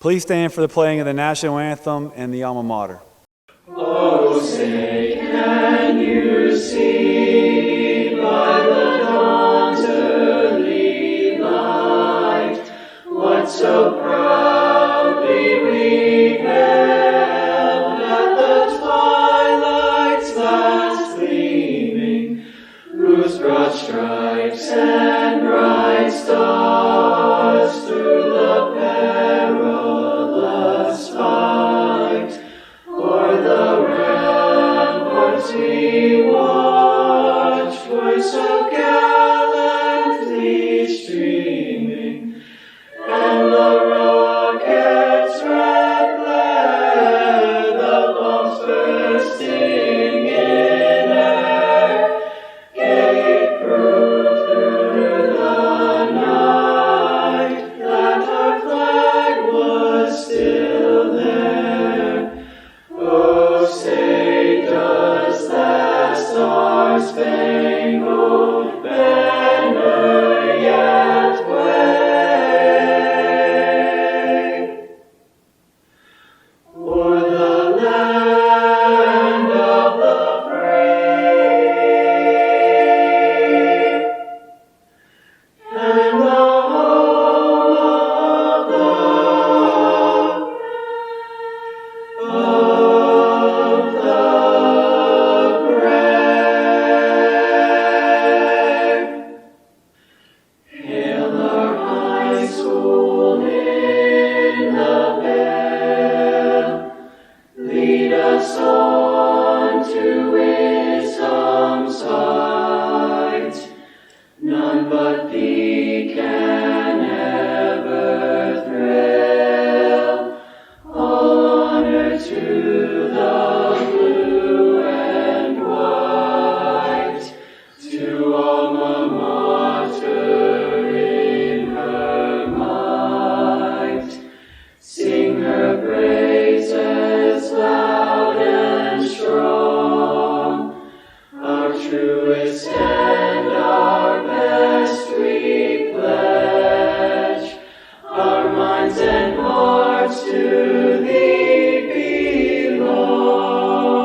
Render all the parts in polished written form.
Please stand for the playing of the national anthem and the alma mater. Oh, say, can you see by the dawn's early light what so proudly we hailed at the twilight's last gleaming, whose broad stripes and bright stars through the perilous fight o'er the ramparts we watched were so gallantly streaming, and the rocket's red glare, the bombs bursting in air, gave proof through the night that our flag was still there. Oh, say, does that star-spangled banner yet wave o'er the land of the brave and the home of the brave? Hail our high school in the vale, lead us on to wisdom's height. None but thee can ever thrill. All honor to the blue and white, to alma mater in her might. Sing her praises loud and strong, our truest and our best we pledge, our minds and hearts to thee belong.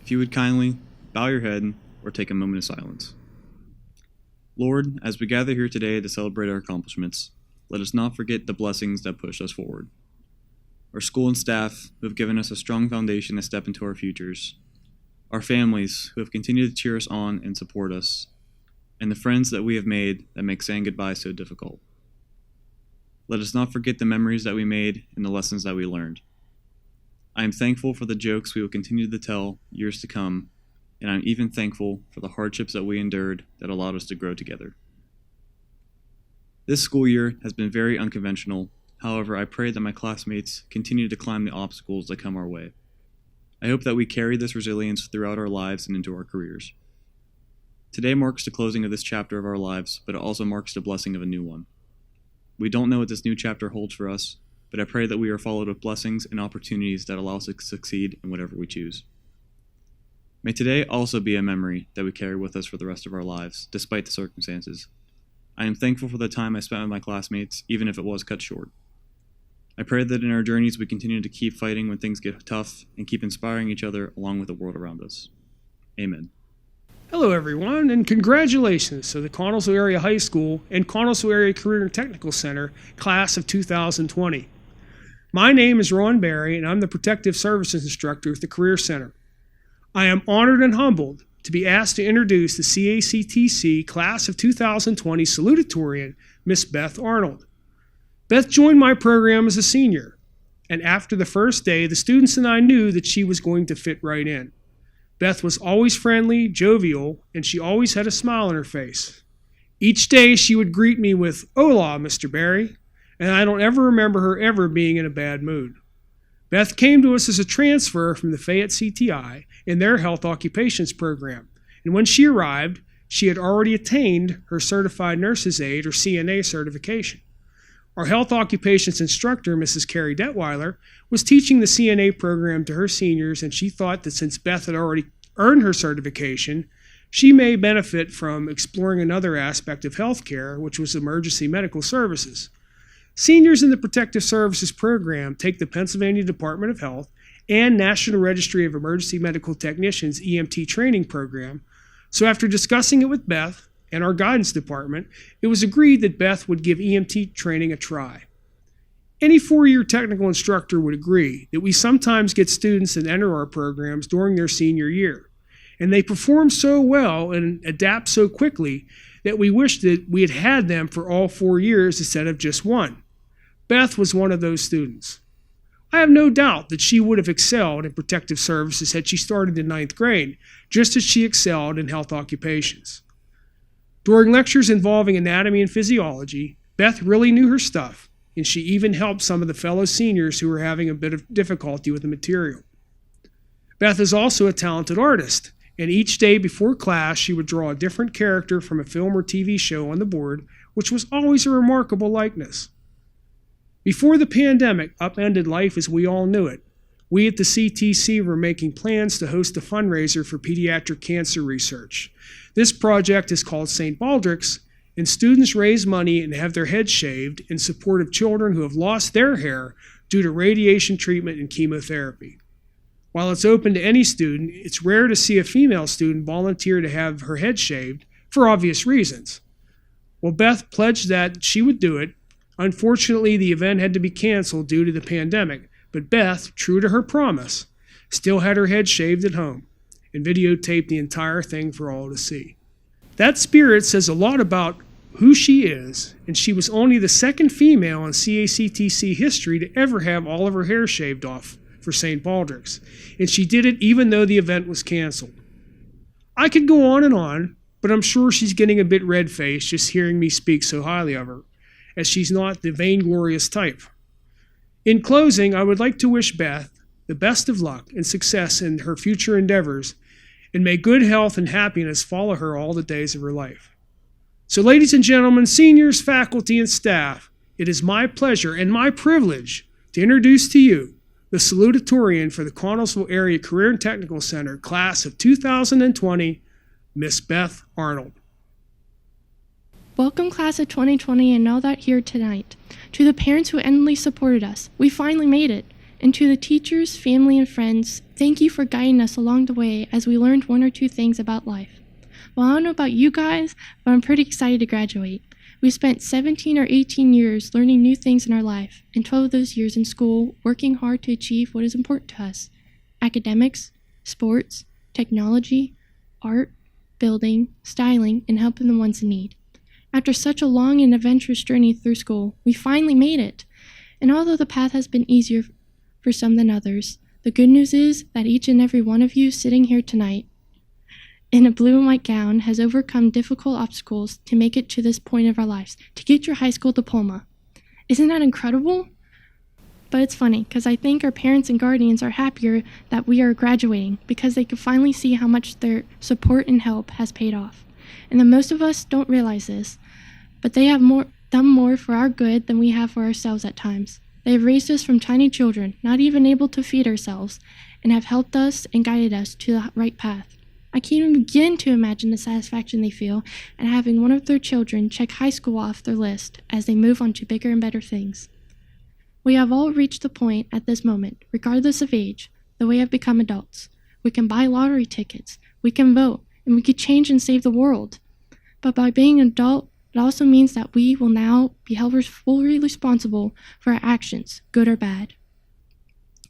If you would kindly bow your head or take a moment of silence. Lord, as we gather here today to celebrate our accomplishments, let us not forget the blessings that push us forward. Our school and staff who have given us a strong foundation to step into our futures. Our families who have continued to cheer us on and support us. And the friends that we have made that make saying goodbye so difficult. Let us not forget the memories that we made and the lessons that we learned. I am thankful for the jokes we will continue to tell years to come, and I'm even thankful for the hardships that we endured that allowed us to grow together. This school year has been very unconventional. However, I pray that my classmates continue to climb the obstacles that come our way. I hope that we carry this resilience throughout our lives and into our careers. Today marks the closing of this chapter of our lives, but it also marks the blessing of a new one. We don't know what this new chapter holds for us, but I pray that we are followed with blessings and opportunities that allow us to succeed in whatever we choose. May today also be a memory that we carry with us for the rest of our lives, despite the circumstances. I am thankful for the time I spent with my classmates, even if it was cut short. I pray that in our journeys we continue to keep fighting when things get tough and keep inspiring each other along with the world around us. Amen. Hello everyone, and congratulations to the Connellsville Area High School and Connellsville Area Career and Technical Center class of 2020. My name is Ron Barry, and I'm the Protective Services Instructor at the Career Center. I am honored and humbled to be asked to introduce the CACTC class of 2020 Salutatorian, Miss Beth Arnold. Beth joined my program as a senior, and after the first day, the students and I knew that she was going to fit right in. Beth was always friendly, jovial, and she always had a smile on her face. Each day she would greet me with, "Hola, Mr. Barry," and I don't ever remember her ever being in a bad mood. Beth came to us as a transfer from the Fayette CTI in their health occupations program, and when she arrived, she had already attained her Certified Nurse's Aide or CNA certification. Our health occupations instructor, Mrs. Carrie Detweiler, was teaching the CNA program to her seniors, and she thought that since Beth had already earned her certification, she may benefit from exploring another aspect of healthcare, which was emergency medical services. Seniors in the Protective Services Program take the Pennsylvania Department of Health and National Registry of Emergency Medical Technicians EMT training program. So after discussing it with Beth and our guidance department, it was agreed that Beth would give EMT training a try. Any four-year technical instructor would agree that we sometimes get students that enter our programs during their senior year, and they perform so well and adapt so quickly that we wish that we had had them for all 4 years instead of just one. Beth was one of those students. I have no doubt that she would have excelled in protective services had she started in 9th grade, just as she excelled in health occupations. During lectures involving anatomy and physiology, Beth really knew her stuff, and she even helped some of the fellow seniors who were having a bit of difficulty with the material. Beth is also a talented artist, and each day before class she would draw a different character from a film or TV show on the board, which was always a remarkable likeness. Before the pandemic upended life as we all knew it, we at the CTC were making plans to host a fundraiser for pediatric cancer research. This project is called St. Baldrick's, and students raise money and have their heads shaved in support of children who have lost their hair due to radiation treatment and chemotherapy. While it's open to any student, it's rare to see a female student volunteer to have her head shaved for obvious reasons. Well, Beth pledged that she would do it. Unfortunately, the event had to be canceled due to the pandemic, but Beth, true to her promise, still had her head shaved at home and videotaped the entire thing for all to see. That spirit says a lot about who she is, and she was only the second female in CACTC history to ever have all of her hair shaved off for St. Baldrick's, and she did it even though the event was canceled. I could go on, but I'm sure she's getting a bit red-faced just hearing me speak so highly of her, as she's not the vainglorious type. In closing, I would like to wish Beth the best of luck and success in her future endeavors, and may good health and happiness follow her all the days of her life. So, ladies and gentlemen, seniors, faculty, and staff, it is my pleasure and my privilege to introduce to you the Salutatorian for the Connellsville Area Career and Technical Center, class of 2020, Miss Beth Arnold. Welcome, class of 2020, and all that here tonight. To the parents who endlessly supported us, we finally made it. And to the teachers, family, and friends, thank you for guiding us along the way as we learned one or two things about life. Well, I don't know about you guys, but I'm pretty excited to graduate. We spent 17 or 18 years learning new things in our life, and 12 of those years in school working hard to achieve what is important to us: academics, sports, technology, art, building, styling, and helping the ones in need. After such a long and adventurous journey through school, we finally made it. And although the path has been easier for some than others, the good news is that each and every one of you sitting here tonight in a blue and white gown has overcome difficult obstacles to make it to this point of our lives, to get your high school diploma. Isn't that incredible? But it's funny, because I think our parents and guardians are happier that we are graduating, because they can finally see how much their support and help has paid off. And then most of us don't realize this, but they have done more for our good than we have for ourselves at times. They have raised us from tiny children, not even able to feed ourselves, and have helped us and guided us to the right path. I can't even begin to imagine the satisfaction they feel at having one of their children check high school off their list as they move on to bigger and better things. We have all reached the point at this moment, regardless of age, that we have become adults. We can buy lottery tickets, we can vote, and we could change and save the world. But by being an adult, it also means that we will now be held fully responsible for our actions, good or bad.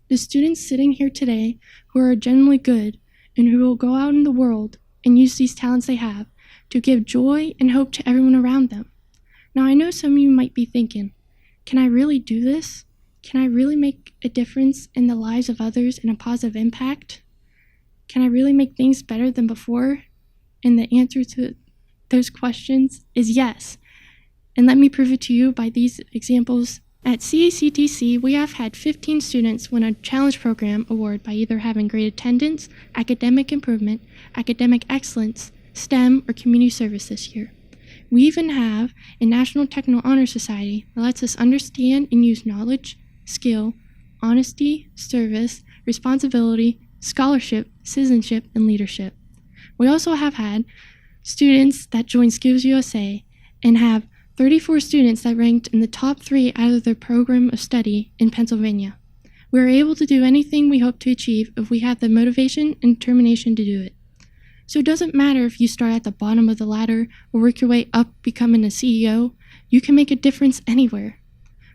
The students sitting here today who are genuinely good and who will go out in the world and use these talents they have to give joy and hope to everyone around them. Now, I know some of you might be thinking, can I really do this? Can I really make a difference in the lives of others and a positive impact? Can I really make things better than before? And the answer to those questions is yes. And let me prove it to you by these examples. At CACTC, we have had 15 students win a Challenge Program award by either having great attendance, academic improvement, academic excellence, STEM, or community service this year. We even have a National Technical Honor Society that lets us understand and use knowledge, skill, honesty, service, responsibility, scholarship, citizenship, and leadership. We also have had students that join Skills USA and have 34 students that ranked in the top 3 out of their program of study in Pennsylvania. We are able to do anything we hope to achieve if we have the motivation and determination to do it. So it doesn't matter if you start at the bottom of the ladder or work your way up becoming a CEO, you can make a difference anywhere.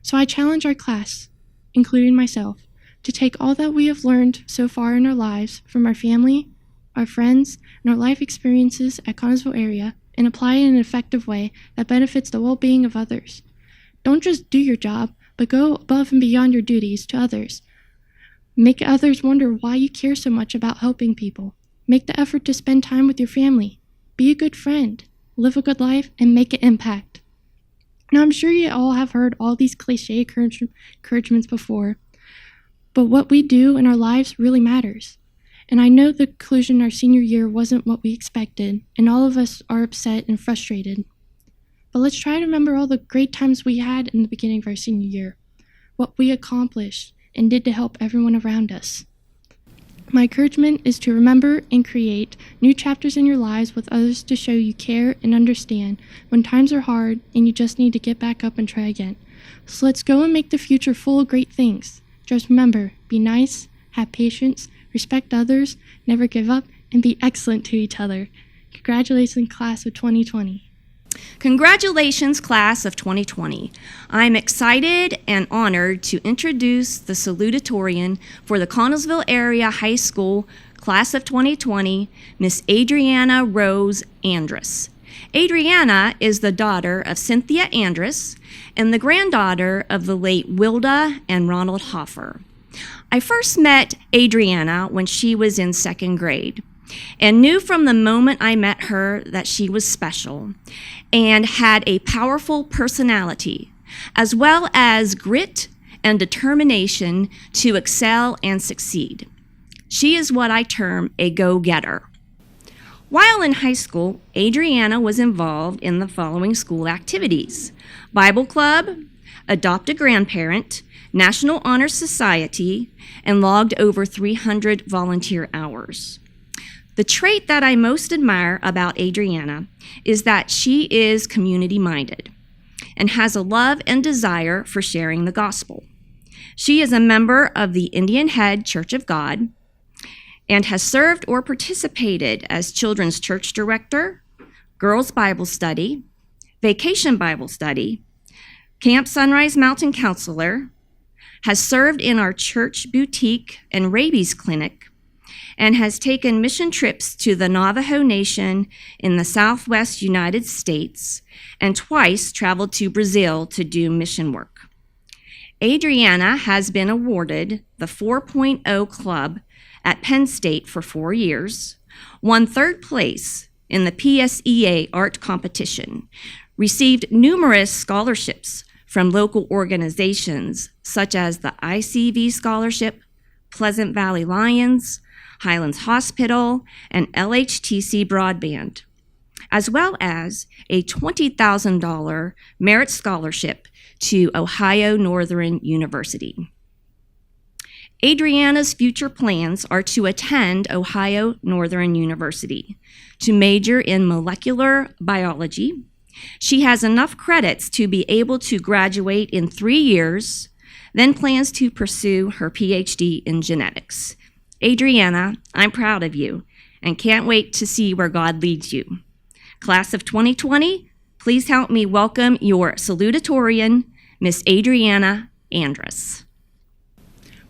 So I challenge our class, including myself, to take all that we have learned so far in our lives from our family, our friends, and our life experiences at Connellsville area and apply it in an effective way that benefits the well-being of others. Don't just do your job, but go above and beyond your duties to others. Make others wonder why you care so much about helping people. Make the effort to spend time with your family. Be a good friend. Live a good life and make an impact. Now, I'm sure you all have heard all these cliche encouragements before, but what we do in our lives really matters. And I know the conclusion our senior year wasn't what we expected, and all of us are upset and frustrated. But let's try to remember all the great times we had in the beginning of our senior year, what we accomplished and did to help everyone around us. My encouragement is to remember and create new chapters in your lives with others to show you care and understand when times are hard and you just need to get back up and try again. So let's go and make the future full of great things. Just remember, be nice, have patience, respect others, never give up, and be excellent to each other. Congratulations, class of 2020. Congratulations, class of 2020. I'm excited and honored to introduce the Salutatorian for the Connellsville Area High School class of 2020, Miss Adriana Rose Andrus. Adriana is the daughter of Cynthia Andrus and the granddaughter of the late Wilda and Ronald Hoffer. I first met Adriana when she was in 2nd grade and knew from the moment I met her that she was special and had a powerful personality, as well as grit and determination to excel and succeed. She is what I term a go-getter. While in high school, Adriana was involved in the following school activities: Bible Club, Adopt a Grandparent, National Honor Society, and logged over 300 volunteer hours. The trait that I most admire about Adriana is that she is community-minded and has a love and desire for sharing the gospel. She is a member of the Indian Head Church of God and has served or participated as Children's Church Director, Girls Bible Study, Vacation Bible Study, Camp Sunrise Mountain Counselor, has served in our church boutique and rabies clinic, and has taken mission trips to the Navajo Nation in the Southwest United States, and twice traveled to Brazil to do mission work. Adriana has been awarded the 4.0 Club at Penn State for 4 years, won 3rd place in the PSEA art competition, received numerous scholarships from local organizations such as the ICV Scholarship, Pleasant Valley Lions, Highlands Hospital, and LHTC Broadband, as well as a $20,000 merit scholarship to Ohio Northern University. Adriana's future plans are to attend Ohio Northern University, to major in molecular biology. She has enough credits to be able to graduate in 3 years, then plans to pursue her PhD in genetics. Adriana, I'm proud of you and can't wait to see where God leads you. Class of 2020, please help me welcome your salutatorian, Miss Adriana Andrus.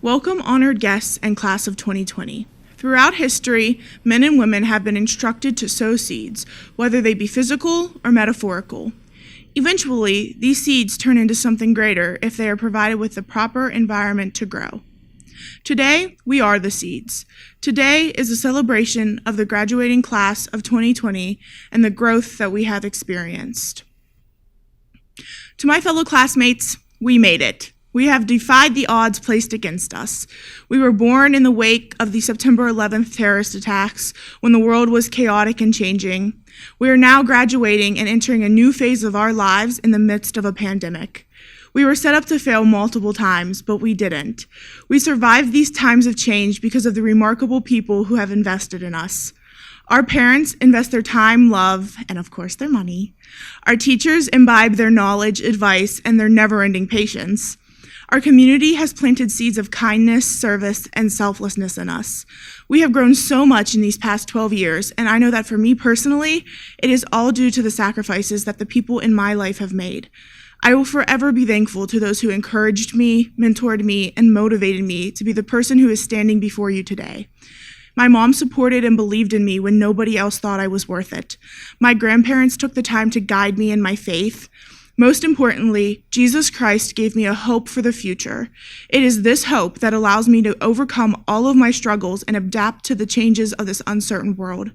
Welcome, honored guests and class of 2020. Throughout history, men and women have been instructed to sow seeds, whether they be physical or metaphorical. Eventually, these seeds turn into something greater if they are provided with the proper environment to grow. Today, we are the seeds. Today is a celebration of the graduating class of 2020 and the growth that we have experienced. To my fellow classmates, we made it. We have defied the odds placed against us. We were born in the wake of the September 11th terrorist attacks when the world was chaotic and changing. We are now graduating and entering a new phase of our lives in the midst of a pandemic. We were set up to fail multiple times, but we didn't. We survived these times of change because of the remarkable people who have invested in us. Our parents invest their time, love, and of course their money. Our teachers imbibe their knowledge, advice, and their never-ending patience. Our community has planted seeds of kindness, service, and selflessness in us. We have grown so much in these past 12 years, and I know that for me personally, it is all due to the sacrifices that the people in my life have made. I will forever be thankful to those who encouraged me, mentored me, and motivated me to be the person who is standing before you today. My mom supported and believed in me when nobody else thought I was worth it. My grandparents took the time to guide me in my faith. Most importantly, Jesus Christ gave me a hope for the future. It is this hope that allows me to overcome all of my struggles and adapt to the changes of this uncertain world.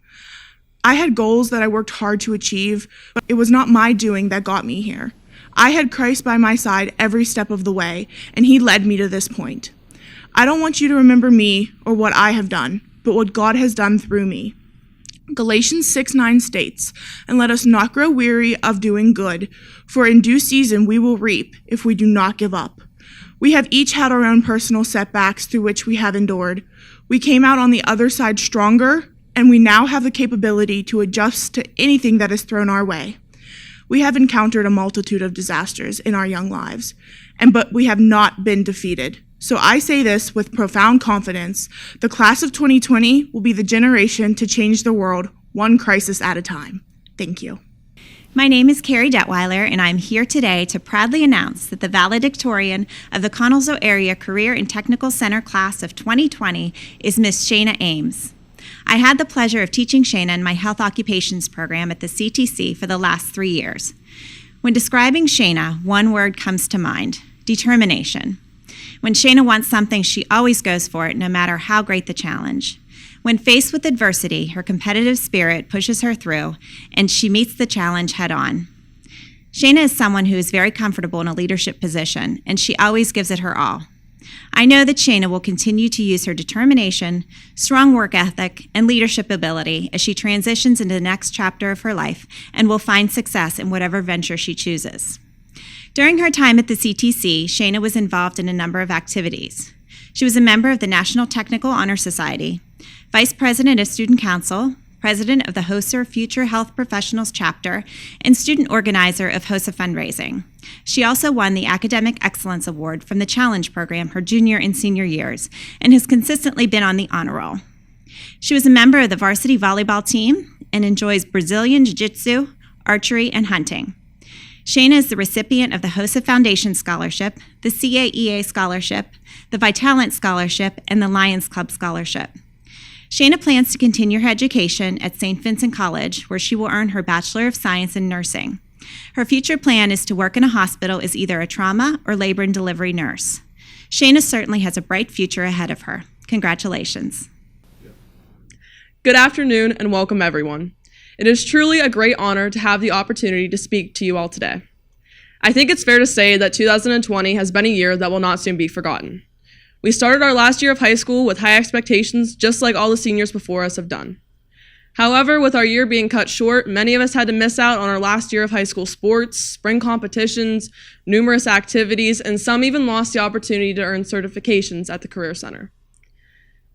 I had goals that I worked hard to achieve, but it was not my doing that got me here. I had Christ by my side every step of the way, and he led me to this point. I don't want you to remember me or what I have done, but what God has done through me. Galatians 6:9 states, "And let us not grow weary of doing good, for in due season we will reap if we do not give up." We have each had our own personal setbacks through which we have endured. We came out on the other side stronger, and we now have the capability to adjust to anything that is thrown our way. We have encountered a multitude of disasters in our young lives, but we have not been defeated. So I say this with profound confidence: the class of 2020 will be the generation to change the world, one crisis at a time. Thank you. My name is Carrie Detweiler, and I'm here today to proudly announce that the Valedictorian of the Connellsville Area Career and Technical Center class of 2020 is Miss Shayna Ames. I had the pleasure of teaching Shayna in my health occupations program at the CTC for the last 3 years. When describing Shayna, one word comes to mind: determination. When Shayna wants something, she always goes for it, no matter how great the challenge. When faced with adversity, her competitive spirit pushes her through, and she meets the challenge head on. Shayna is someone who is very comfortable in a leadership position, and she always gives it her all. I know that Shayna will continue to use her determination, strong work ethic, and leadership ability as she transitions into the next chapter of her life and will find success in whatever venture she chooses. During her time at the CTC, Shayna was involved in a number of activities. She was a member of the National Technical Honor Society, Vice President of Student Council, President of the HOSA Future Health Professionals Chapter, and Student Organizer of HOSA Fundraising. She also won the Academic Excellence Award from the Challenge Program her junior and senior years, and has consistently been on the honor roll. She was a member of the varsity volleyball team and enjoys Brazilian Jiu-Jitsu, archery, and hunting. Shayna is the recipient of the HOSA Foundation Scholarship, the CAEA Scholarship, the Vitalent Scholarship, and the Lions Club Scholarship. Shayna plans to continue her education at St. Vincent College, where she will earn her Bachelor of Science in Nursing. Her future plan is to work in a hospital as either a trauma or labor and delivery nurse. Shayna certainly has a bright future ahead of her. Congratulations. Good afternoon and welcome everyone. It is truly a great honor to have the opportunity to speak to you all today. I think it's fair to say that 2020 has been a year that will not soon be forgotten. We started our last year of high school with high expectations, just like all the seniors before us have done. However, with our year being cut short, many of us had to miss out on our last year of high school sports, spring competitions, numerous activities, and some even lost the opportunity to earn certifications at the Career Center.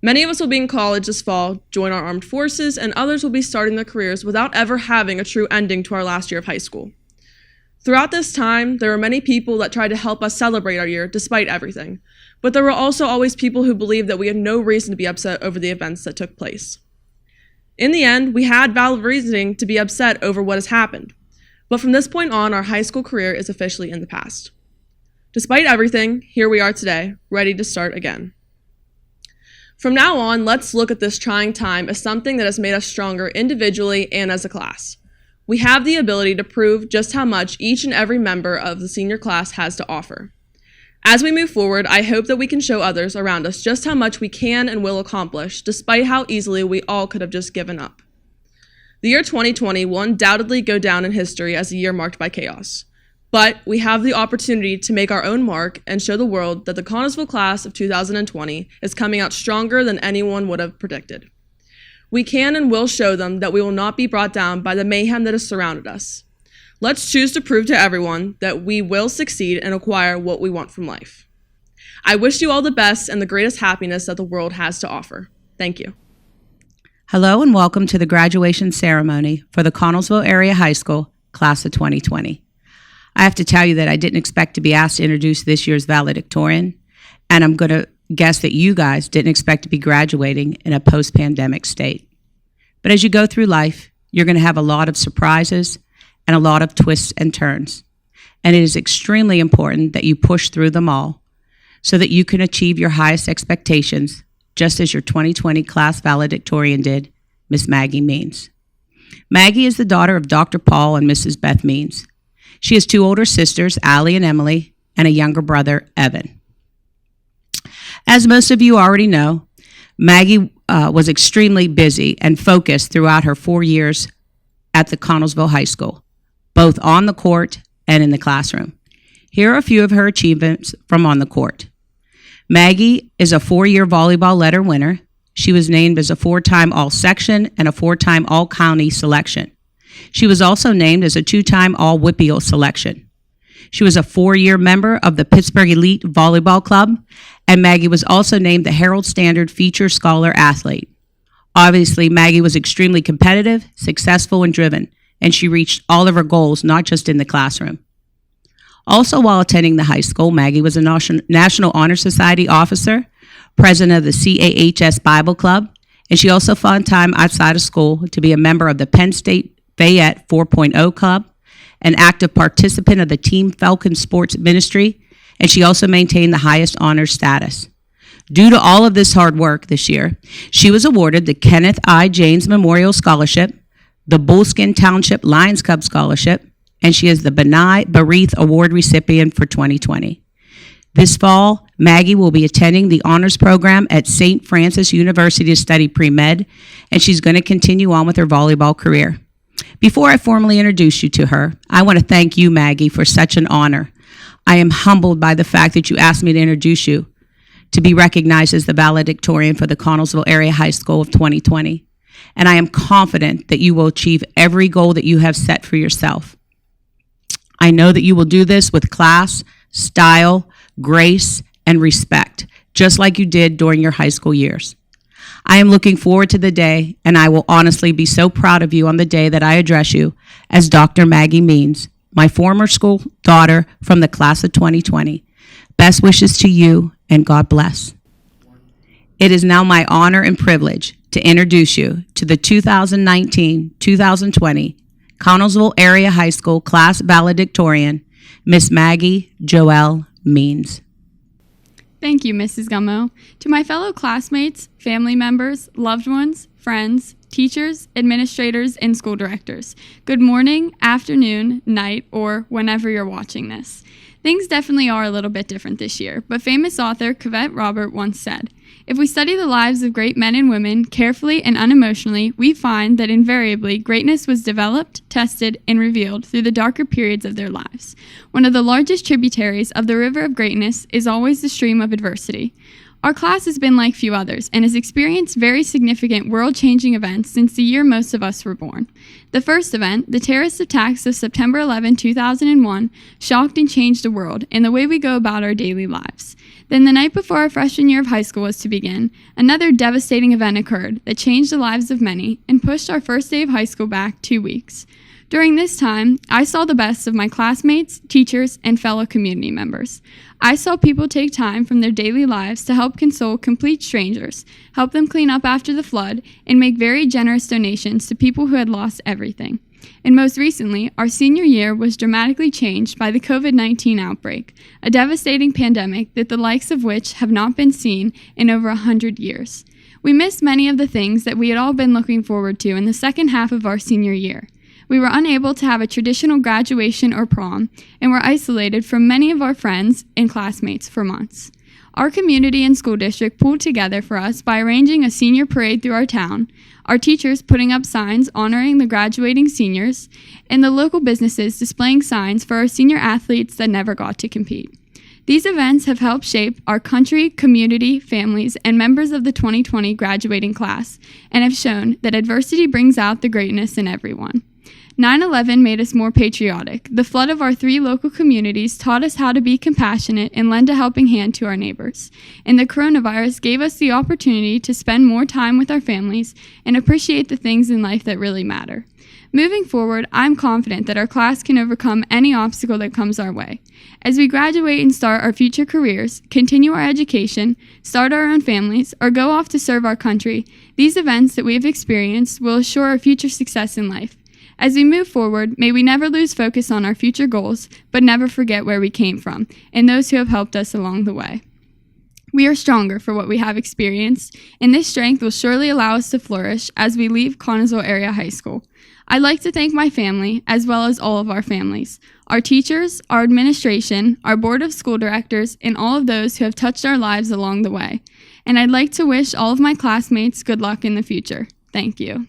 Many of us will be in college this fall, join our armed forces, and others will be starting their careers without ever having a true ending to our last year of high school. Throughout this time, there were many people that tried to help us celebrate our year despite everything, but there were also always people who believed that we had no reason to be upset over the events that took place. In the end, we had valid reasoning to be upset over what has happened, but from this point on, our high school career is officially in the past. Despite everything, here we are today, ready to start again. From now on, let's look at this trying time as something that has made us stronger individually and as a class. We have the ability to prove just how much each and every member of the senior class has to offer. As we move forward, I hope that we can show others around us just how much we can and will accomplish, despite how easily we all could have just given up. The year 2020 will undoubtedly go down in history as a year marked by chaos. But we have the opportunity to make our own mark and show the world that the Connellsville class of 2020 is coming out stronger than anyone would have predicted. We can and will show them that we will not be brought down by the mayhem that has surrounded us. Let's choose to prove to everyone that we will succeed and acquire what we want from life. I wish you all the best and the greatest happiness that the world has to offer. Thank you. Hello and welcome to the graduation ceremony for the Connellsville Area High School Class of 2020. I have to tell you that I didn't expect to be asked to introduce this year's valedictorian, and I'm going to guess that you guys didn't expect to be graduating in a post-pandemic state. But as you go through life, you're going to have a lot of surprises and a lot of twists and turns. And it is extremely important that you push through them all so that you can achieve your highest expectations, just as your 2020 class valedictorian did, Miss Maggie Means. Maggie is the daughter of Dr. Paul and Mrs. Beth Means. She has two older sisters, Allie and Emily, and a younger brother, Evan. As most of you already know, Maggie was extremely busy and focused throughout her 4 years at the Connellsville High School, both on the court and in the classroom. Here are a few of her achievements from on the court. Maggie is a 4-year volleyball letter winner. She was named as a 4-time All-Section and a 4-time All-County selection. She was also named as a 2-time All-Whippeal selection. She was a 4-year member of the Pittsburgh Elite Volleyball Club, and Maggie was also named the Herald Standard Feature Scholar Athlete. Obviously, Maggie was extremely competitive, successful, and driven, and she reached all of her goals, not just in the classroom. Also, while attending the high school, Maggie was a National Honor Society officer, president of the CAHS Bible Club, and she also found time outside of school to be a member of the Penn State Fayette 4.0 Club, an active participant of the Team Falcon Sports Ministry, and she also maintained the highest honor status. Due to all of this hard work this year, she was awarded the Kenneth I. James Memorial Scholarship, the Bullskin Township Lions Club Scholarship, and she is the Benai Bereath Award recipient for 2020. This fall, Maggie will be attending the honors program at St. Francis University to study pre-med, and she's going to continue on with her volleyball career. Before I formally introduce you to her, I want to thank you, Maggie, for such an honor. I am humbled by the fact that you asked me to introduce you to be recognized as the valedictorian for the Connellsville Area High School of 2020. And I am confident that you will achieve every goal that you have set for yourself. I know that you will do this with class, style, grace, and respect, just like you did during your high school years. I am looking forward to the day, and I will honestly be so proud of you on the day that I address you as Dr. Maggie Means, my former school daughter from the class of 2020. Best wishes to you, and God bless. It is now my honor and privilege to introduce you to the 2019-2020 Connellsville Area High School Class Valedictorian, Miss Maggie Joelle Means. Thank you, Mrs. Gummo. To my fellow classmates, family members, loved ones, friends, teachers, administrators, and school directors, good morning, afternoon, night, or whenever you're watching this. Things definitely are a little bit different this year, but famous author Cavett Robert once said, "If we study the lives of great men and women carefully and unemotionally, we find that invariably greatness was developed, tested, and revealed through the darker periods of their lives. One of the largest tributaries of the river of greatness is always the stream of adversity." Our class has been like few others and has experienced very significant world-changing events since the year most of us were born. The first event, the terrorist attacks of September 11, 2001, shocked and changed the world and the way we go about our daily lives. Then the night before our freshman year of high school was to begin, another devastating event occurred that changed the lives of many and pushed our first day of high school back 2 weeks. During this time, I saw the best of my classmates, teachers, and fellow community members. I saw people take time from their daily lives to help console complete strangers, help them clean up after the flood, and make very generous donations to people who had lost everything. And most recently, our senior year was dramatically changed by the COVID-19 outbreak, a devastating pandemic that the likes of which have not been seen in over 100 years. We missed many of the things that we had all been looking forward to in the second half of our senior year. We were unable to have a traditional graduation or prom, and were isolated from many of our friends and classmates for months. Our community and school district pulled together for us by arranging a senior parade through our town, our teachers putting up signs honoring the graduating seniors, and the local businesses displaying signs for our senior athletes that never got to compete. These events have helped shape our country, community, families, and members of the 2020 graduating class, and have shown that adversity brings out the greatness in everyone. 9/11 made us more patriotic. The flood of our 3 local communities taught us how to be compassionate and lend a helping hand to our neighbors. And the coronavirus gave us the opportunity to spend more time with our families and appreciate the things in life that really matter. Moving forward, I'm confident that our class can overcome any obstacle that comes our way. As we graduate and start our future careers, continue our education, start our own families, or go off to serve our country, these events that we have experienced will assure our future success in life. As we move forward, may we never lose focus on our future goals, but never forget where we came from and those who have helped us along the way. We are stronger for what we have experienced, and this strength will surely allow us to flourish as we leave Connellsville Area High School. I'd like to thank my family, as well as all of our families, our teachers, our administration, our board of school directors, and all of those who have touched our lives along the way. And I'd like to wish all of my classmates good luck in the future. Thank you.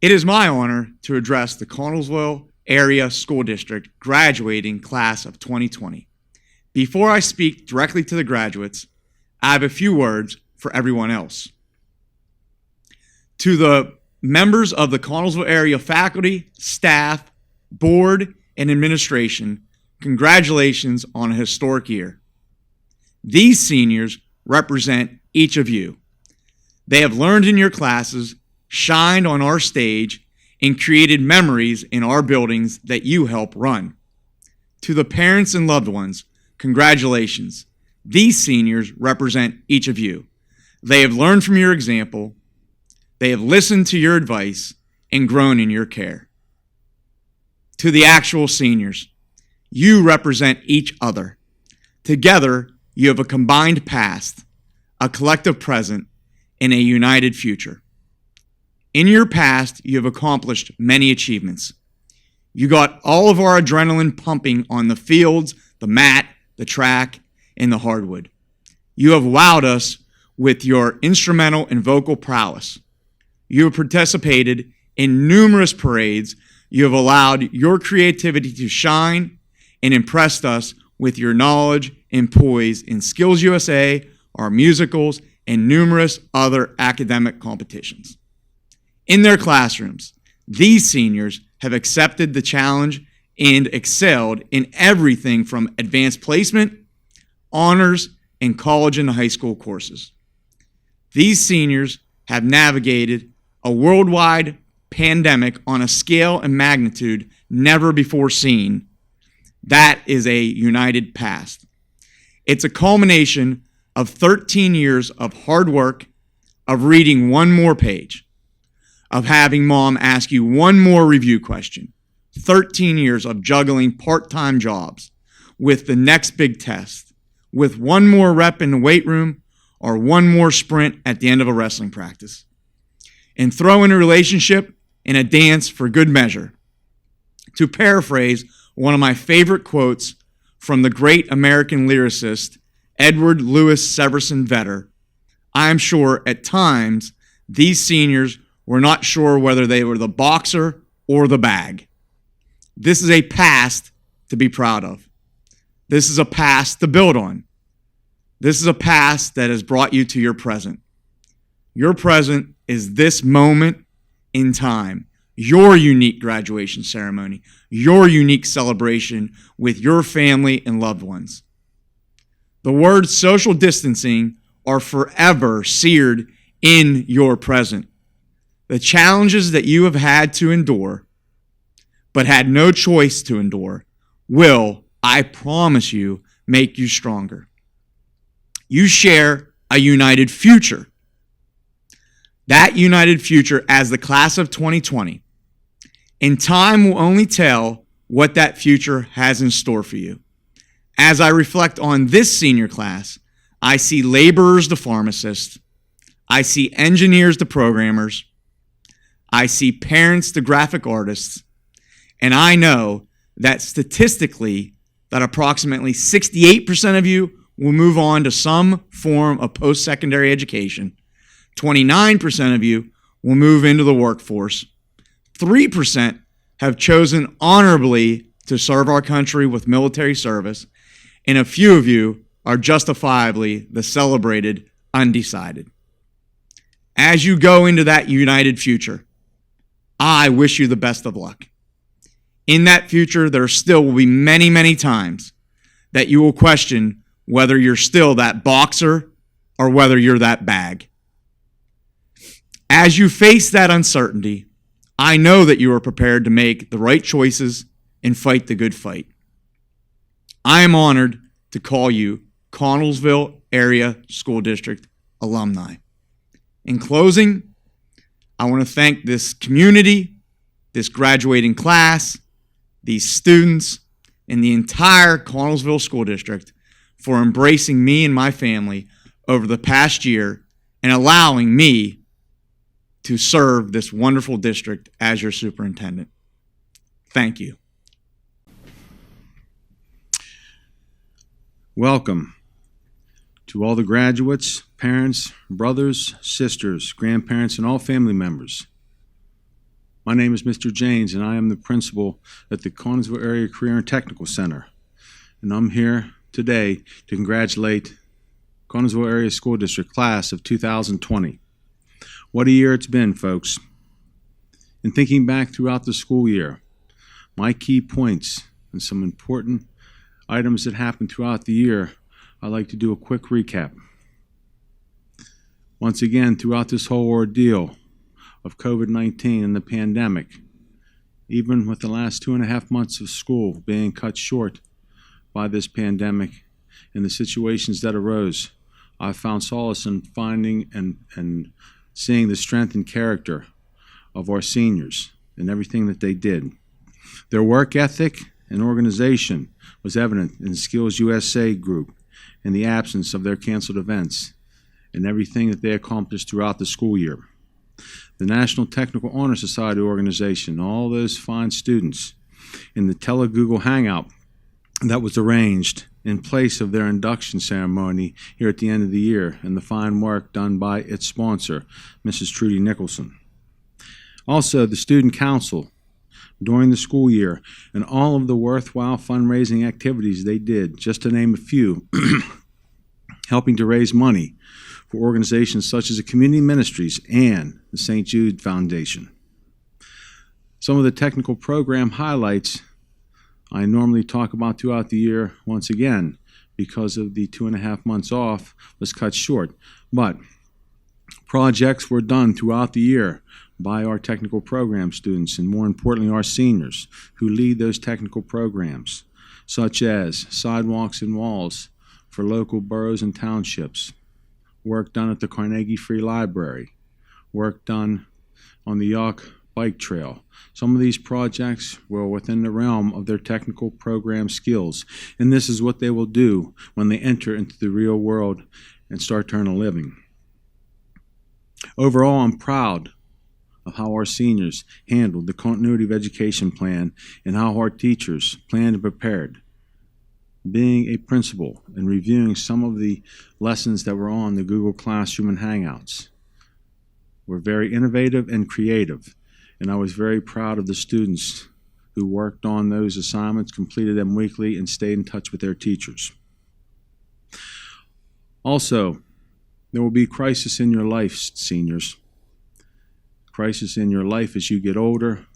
It is my honor to address the Connellsville Area School District graduating class of 2020. Before I speak directly to the graduates, I have a few words for everyone else. To the members of the Connellsville area faculty, staff, board, and administration, congratulations on a historic year. These seniors represent each of you. They have learned in your classes, shined on our stage, and created memories in our buildings that you help run. To the parents and loved ones, congratulations. These seniors represent each of you. They have learned from your example, they have listened to your advice, and grown in your care. To the actual seniors, you represent each other. Together, you have a combined past, a collective present, and a united future. In your past, you have accomplished many achievements. You got all of our adrenaline pumping on the fields, the mat, the track, and the hardwood. You have wowed us with your instrumental and vocal prowess. You have participated in numerous parades. You have allowed your creativity to shine and impressed us with your knowledge and poise in Skills USA, our musicals, and numerous other academic competitions. In their classrooms, these seniors have accepted the challenge and excelled in everything from advanced placement, honors, and college and high school courses. These seniors have navigated a worldwide pandemic on a scale and magnitude never before seen. That is a united past. It's a culmination of 13 years of hard work, of reading one more page, of having mom ask you one more review question, 13 years of juggling part-time jobs with the next big test, with one more rep in the weight room or one more sprint at the end of a wrestling practice. And throw in a relationship and a dance for good measure. To paraphrase one of my favorite quotes from the great American lyricist Edward Louis Severson Vedder, I am sure at times these seniors were not sure whether they were the boxer or the bag. This is a past to be proud of. This is a past to build on. This is a past that has brought you to your present. Your present is this moment in time, your unique graduation ceremony, your unique celebration with your family and loved ones. The words social distancing are forever seared in your present. The challenges that you have had to endure, but had no choice to endure, will, I promise you, make you stronger. You share a united future. That united future as the class of 2020. And time will only tell what that future has in store for you. As I reflect on this senior class, I see laborers to pharmacists. I see engineers to programmers. I see parents to graphic artists. And I know that statistically, that approximately 68% of you will move on to some form of post-secondary education. 29% of you will move into the workforce. 3% have chosen honorably to serve our country with military service. And a few of you are justifiably the celebrated undecided. As you go into that united future, I wish you the best of luck. In that future, there still will be many, many times that you will question whether you're still that boxer or whether you're that bag. As you face that uncertainty, I know that you are prepared to make the right choices and fight the good fight. I am honored to call you Connellsville Area School District alumni. In closing, I want to thank this community, this graduating class, these students, and the entire Connellsville School District for embracing me and my family over the past year and allowing me to serve this wonderful district as your superintendent. Thank you. Welcome to all the graduates, parents, brothers, sisters, grandparents, and all family members. My name is Mr. James, and I am the principal at the Connellsville Area Career and Technical Center. And I'm here today to congratulate Connellsville Area School District Class of 2020. What a year it's been, folks. In thinking back throughout the school year, my key points and some important items that happened throughout the year, I'd like to do a quick recap. Once again, throughout this whole ordeal of COVID-19 and the pandemic, even with the last 2.5 months of school being cut short by this pandemic and the situations that arose, I found solace in finding and seeing the strength and character of our seniors and everything that they did. Their work ethic and organization was evident in the Skills USA group in the absence of their canceled events and everything that they accomplished throughout the school year. The National Technical Honor Society organization, all those fine students in the Google Hangout that was arranged in place of their induction ceremony here at the end of the year, and the fine work done by its sponsor, Mrs. Trudy Nicholson. Also, the Student Council during the school year and all of the worthwhile fundraising activities they did, just to name a few, helping to raise money for organizations such as the Community Ministries and the St. Jude Foundation. Some of the technical program highlights I normally talk about throughout the year, once again, because of the 2.5 months off was cut short. But projects were done throughout the year by our technical program students, and more importantly, our seniors who lead those technical programs, such as sidewalks and walls for local boroughs and townships, work done at the Carnegie Free Library, work done on the Yawk Bike Trail. Some of these projects were within the realm of their technical program skills, and this is what they will do when they enter into the real world and start to earn a living. Overall, I'm proud of how our seniors handled the continuity of education plan and how our teachers planned and prepared. Being a principal and reviewing some of the lessons that were on the Google Classroom and Hangouts were very innovative and creative, and I was very proud of the students who worked on those assignments, completed them weekly, and stayed in touch with their teachers. Also, there will be crisis in your life, seniors. Crisis in your life as you get older,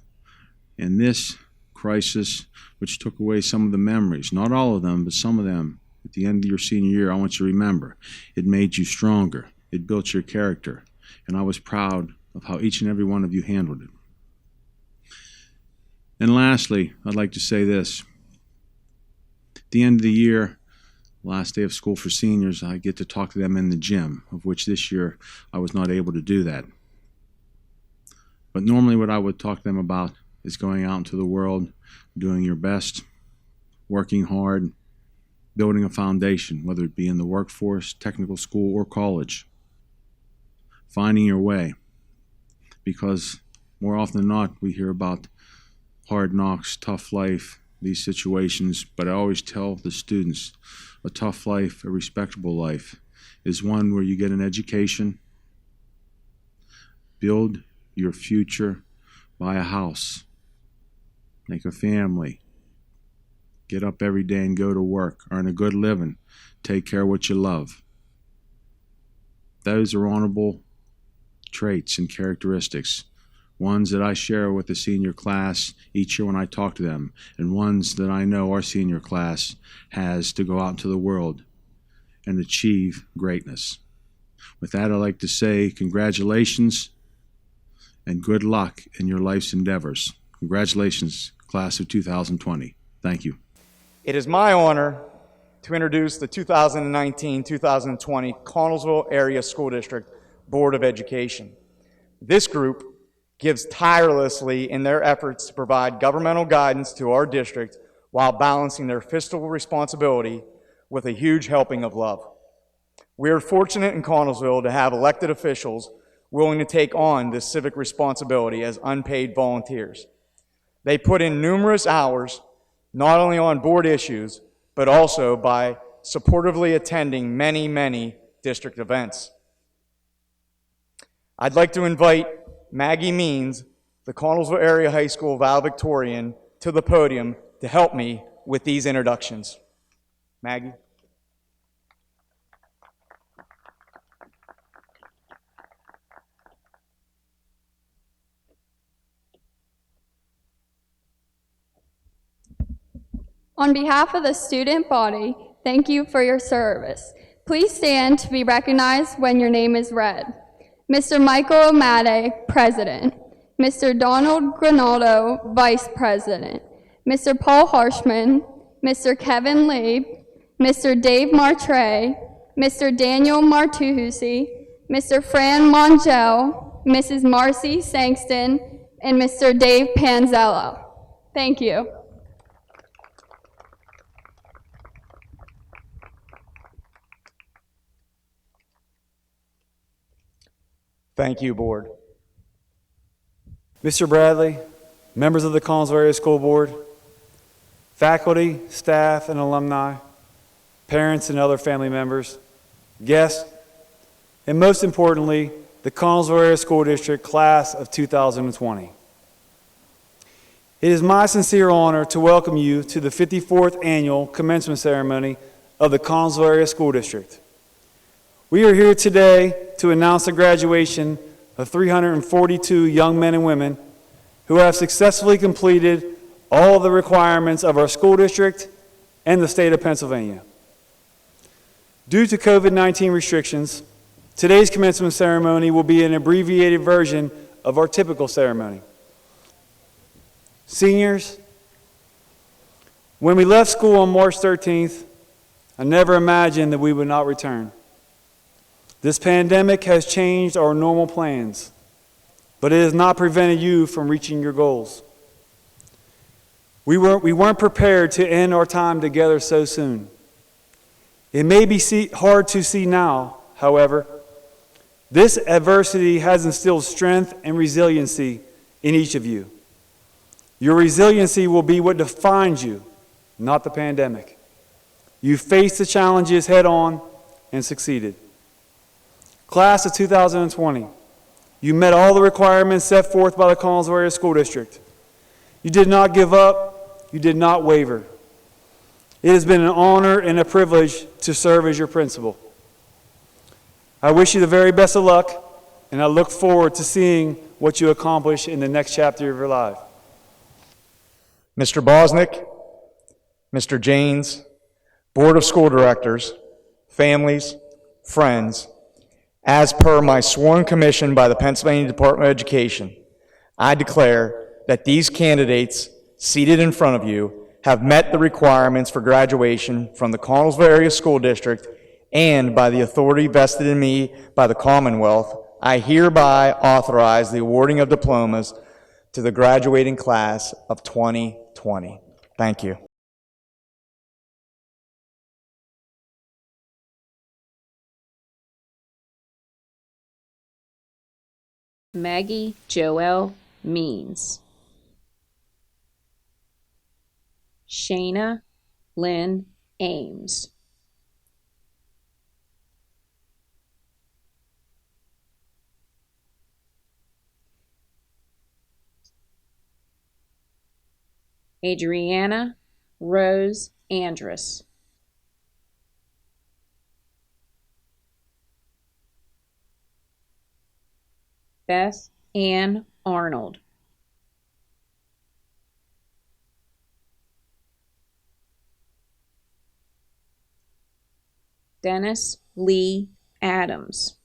and this crisis, which took away some of the memories, not all of them, but some of them, at the end of your senior year, I want you to remember, it made you stronger. It built your character, and I was proud of how each and every one of you handled it. And lastly, I'd like to say this. At the end of the year, last day of school for seniors, I get to talk to them in the gym, of which this year I was not able to do that. But normally what I would talk to them about is going out into the world, doing your best, working hard, building a foundation, whether it be in the workforce, technical school, or college. Finding your way. Because more often than not, we hear about hard knocks, tough life, these situations, but I always tell the students a tough life, a respectable life, is one where you get an education, build your future, buy a house, make a family, get up every day and go to work, earn a good living, take care of what you love. Those are honorable traits and characteristics, ones that I share with the senior class each year when I talk to them, and ones that I know our senior class has to go out into the world and achieve greatness. With that, I'd like to say congratulations and good luck in your life's endeavors. Congratulations, class of 2020. Thank you. It is my honor to introduce the 2019-2020 Connellsville Area School District Board of Education. This group gives tirelessly in their efforts to provide governmental guidance to our district while balancing their fiscal responsibility with a huge helping of love. We are fortunate in Connellsville to have elected officials willing to take on this civic responsibility as unpaid volunteers. They put in numerous hours, not only on board issues, but also by supportively attending many, many district events. I'd like to invite Maggie Means the Connellsville Area High School Valedictorian to the podium to help me with these introductions. Maggie. On behalf of the student body, thank you for your service. Please stand to be recognized when your name is read. Mr. Michael O'Malley, President. Mr. Donald Grinaldo, Vice President. Mr. Paul Harshman, Mr. Kevin Leib, Mr. Dave Martray, Mr. Daniel Martuhusi, Mr. Fran Mongel, Mrs. Marcy Sangston, and Mr. Dave Panzella. Thank you. Thank you, Board. Mr. Bradley, members of the Connellsville Area School Board, faculty, staff, and alumni, parents and other family members, guests, and most importantly, the Connellsville Area School District Class of 2020. It is my sincere honor to welcome you to the 54th Annual Commencement Ceremony of the Connellsville Area School District. We are here today to announce the graduation of 342 young men and women who have successfully completed all of the requirements of our school district and the state of Pennsylvania. Due to COVID-19 restrictions, today's commencement ceremony will be an abbreviated version of our typical ceremony. Seniors, when we left school on March 13th, I never imagined that we would not return. This pandemic has changed our normal plans, but it has not prevented you from reaching your goals. We weren't prepared to end our time together so soon. It may be hard to see now, however. This adversity has instilled strength and resiliency in each of you. Your resiliency will be what defines you, not the pandemic. You faced the challenges head on and succeeded. Class of 2020, you met all the requirements set forth by the Connellsville Area School District. You did not give up, you did not waver. It has been an honor and a privilege to serve as your principal. I wish you the very best of luck, and I look forward to seeing what you accomplish in the next chapter of your life. Mr. Bosnick, Mr. Janes, Board of School Directors, families, friends, as per my sworn commission by the Pennsylvania Department of Education, I declare that these candidates seated in front of you have met the requirements for graduation from the Connellsville Area School District, and by the authority vested in me by the Commonwealth, I hereby authorize the awarding of diplomas to the graduating class of 2020. Thank you. Maggie Joelle Means. Shayna Lynn Ames. Adriana Rose Andrus. Beth Ann Arnold. Dennis Lee Adams.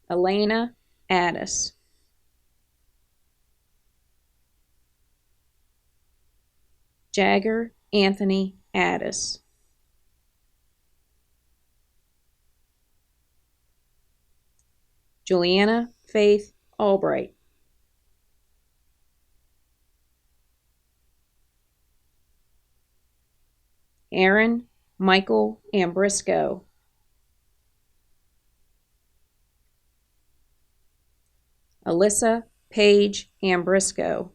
Elena Addis. Jagger Anthony Addis. Juliana Faith Albright. Aaron Michael Ambrisco. Alyssa Paige Ambrisco.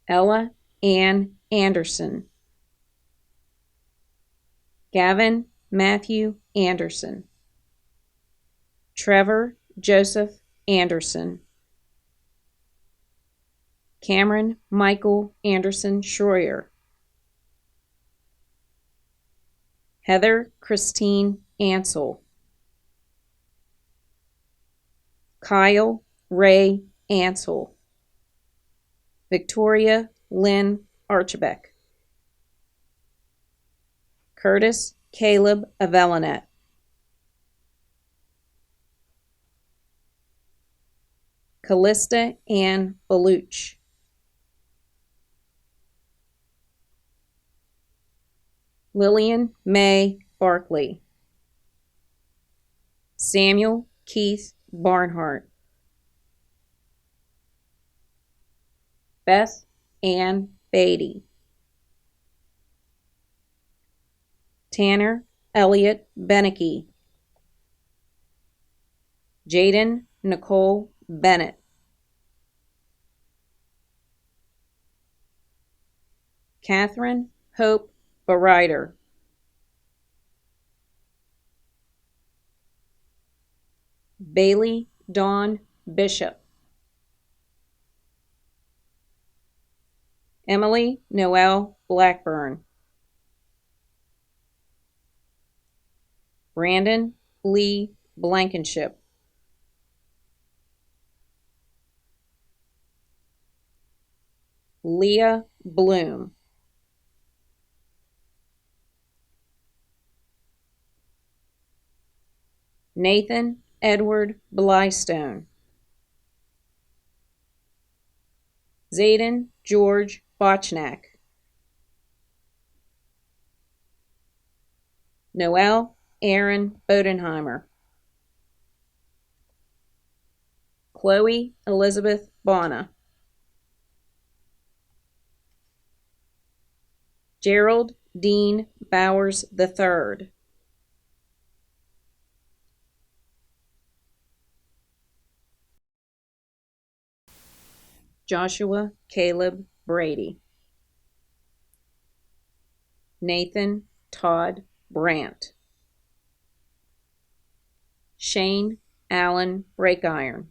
Ella Ann Anderson. Gavin Matthew Anderson, Trevor Joseph Anderson, Cameron Michael Anderson Schroyer, Heather Christine Ansel, Kyle Ray Ansel, Victoria Lynn Archibek, Curtis Caleb Avelinet, Callista Ann Baluch, Lillian May Barkley, Samuel Keith Barnhart, Beth Ann Beatty, Tanner Elliott Beneke, Jaden Nicole Bennett, Catherine Hope Bereiter, Bailey Dawn Bishop, Emily Noel Blackburn, Brandon Lee Blankenship, Leah Bloom, Nathan Edward Blystone, Zayden George Botchnack, Noel Aaron Bodenheimer, Chloe Elizabeth Bonna, Gerald Dean Bowers III, Joshua Caleb Brady, Nathan Todd Brandt, Shane Allen Breakiron,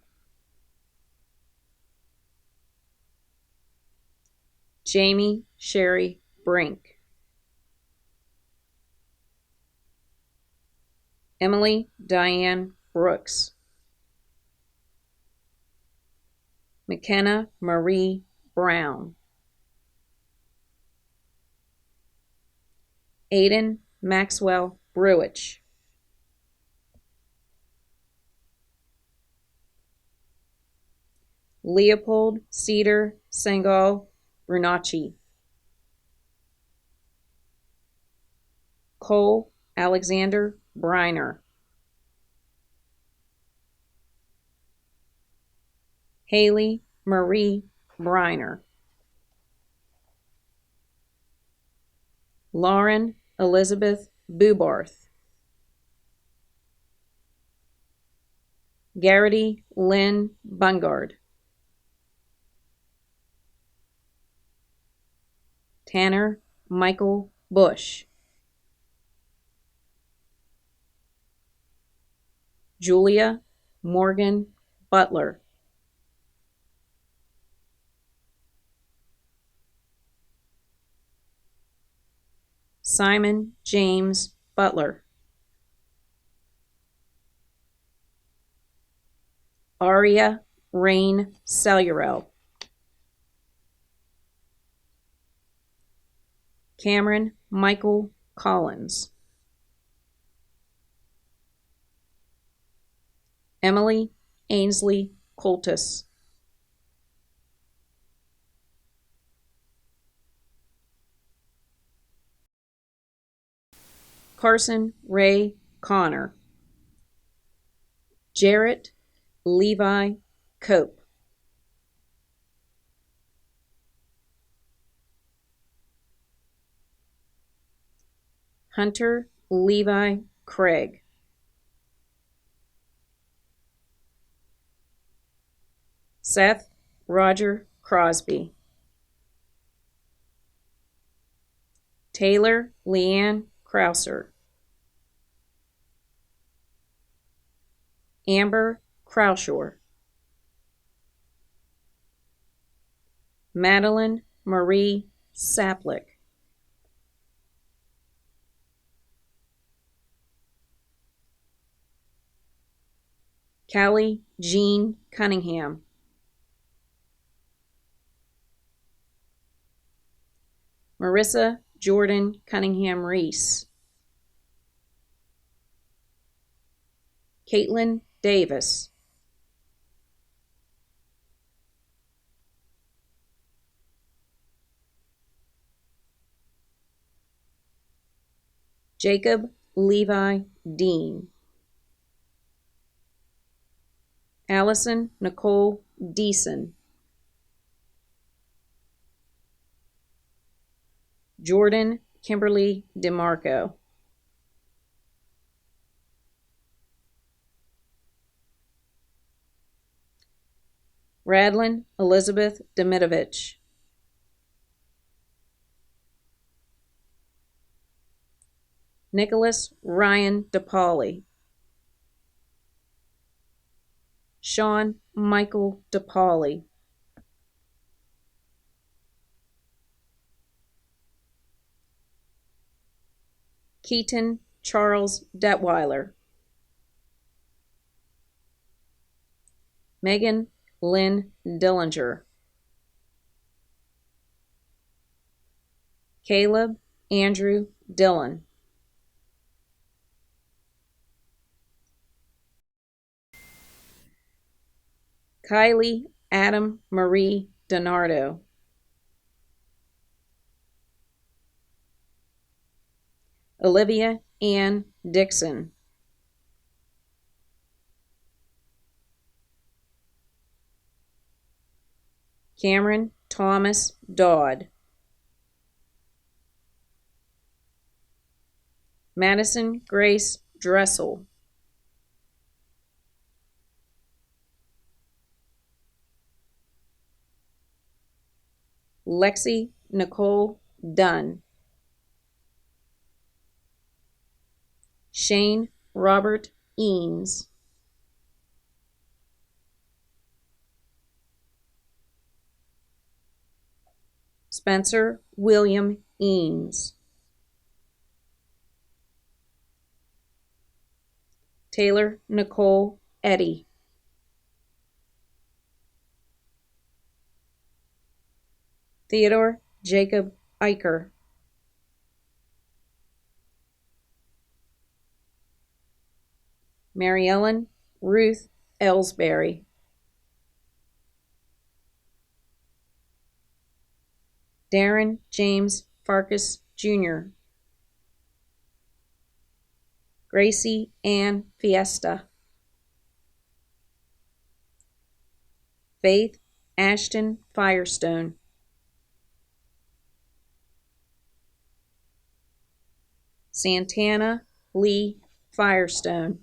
Jamie Sherry Brink, Emily Diane Brooks, McKenna Marie Brown, Aiden Maxwell Bruich, Leopold Cedar Sengal Brunacci, Cole Alexander Briner, Haley Marie Briner, Lauren Elizabeth Bubarth, Garrity Lynn Bungard, Tanner Michael Bush, Julia Morgan Butler, Simon James Butler, Aria Rain Cellurel, Cameron Michael Collins, Emily Ainsley Coltis, Carson Ray Connor, Jarrett Levi Cope, Hunter Levi Craig, Seth Roger Crosby, Taylor Leanne Krauser. Amber Kraushaw. Madeline Marie Saplick. Callie Jean Cunningham. Marissa Jordan Cunningham Reese. Caitlin Davis. Jacob Levi Dean. Allison Nicole Deason. Jordan Kimberly DeMarco. Radlin Elizabeth Demitovich. Nicholas Ryan DePauli. Sean Michael DePauli. Keaton Charles Detweiler. Megan Lynn Dillinger. Caleb Andrew Dillon. Kylie Adam Marie Donardo. Olivia Ann Dixon. Cameron Thomas Dodd. Madison Grace Dressel. Lexi Nicole Dunn. Shane Robert Eames. Spencer William Eames. Taylor Nicole Eddy. Theodore Jacob Eicher. Mary Ellen Ruth Ellsbury. Darren James Farkas Jr. Gracie Ann Fiesta. Faith Ashton Firestone. Santana Lee Firestone.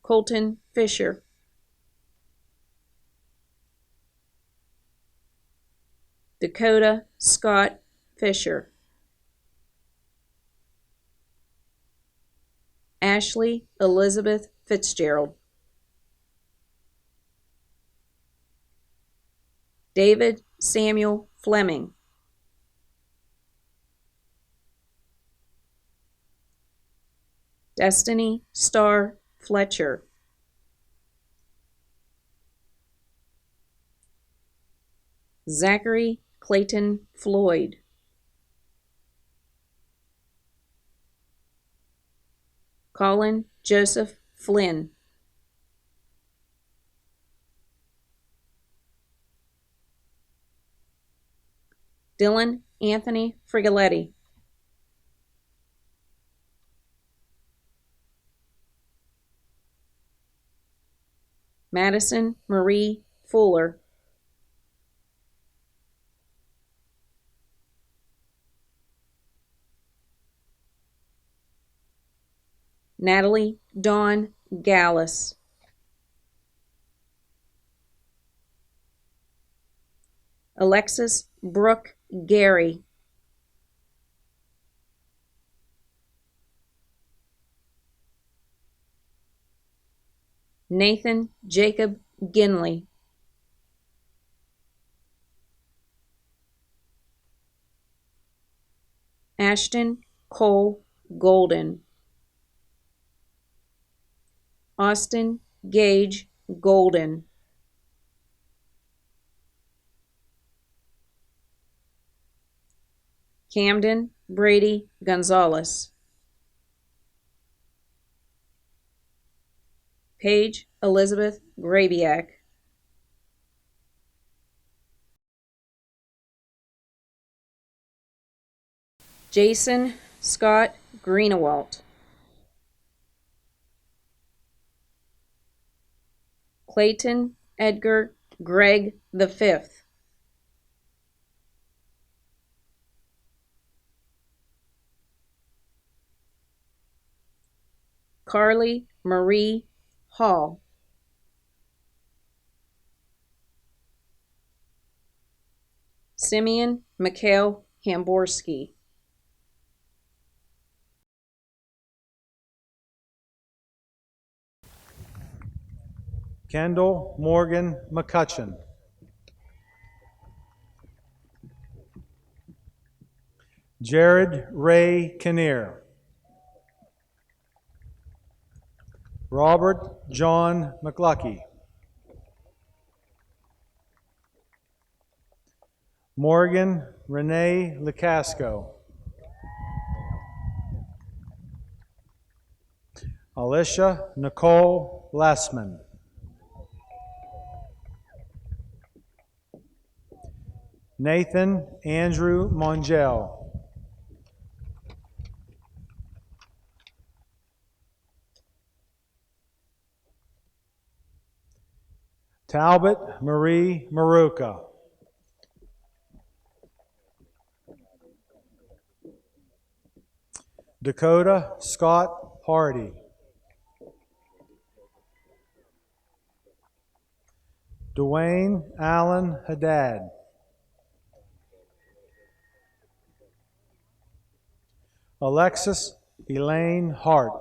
Colton Fisher. Dakota Scott Fisher. Ashley Elizabeth Fitzgerald. David Samuel Fleming. Destiny Starr Fletcher. Zachary Clayton Floyd. Colin Joseph Flynn. Dylan Anthony Frigoletti. Madison Marie Fuller. Natalie Dawn Gallus. Alexis Brooke Gary, Nathan Jacob Ginley, Ashton Cole Golden, Austin Gage Golden, Camden Brady Gonzalez, Paige Elizabeth Grabiak, Jason Scott Greenewalt, Clayton Edgar Gregg V, Carly Marie Hall, Simeon Mikhail Hamborski, Kendall Morgan McCutcheon, Jared Ray Kinnear, Robert John McLucky, Morgan Renee Licasco, Alicia Nicole Lessman, Nathan Andrew Mongel, Talbot Marie Maruka, Dakota Scott Hardy, Dwayne Allen Haddad, Alexis Elaine Hart,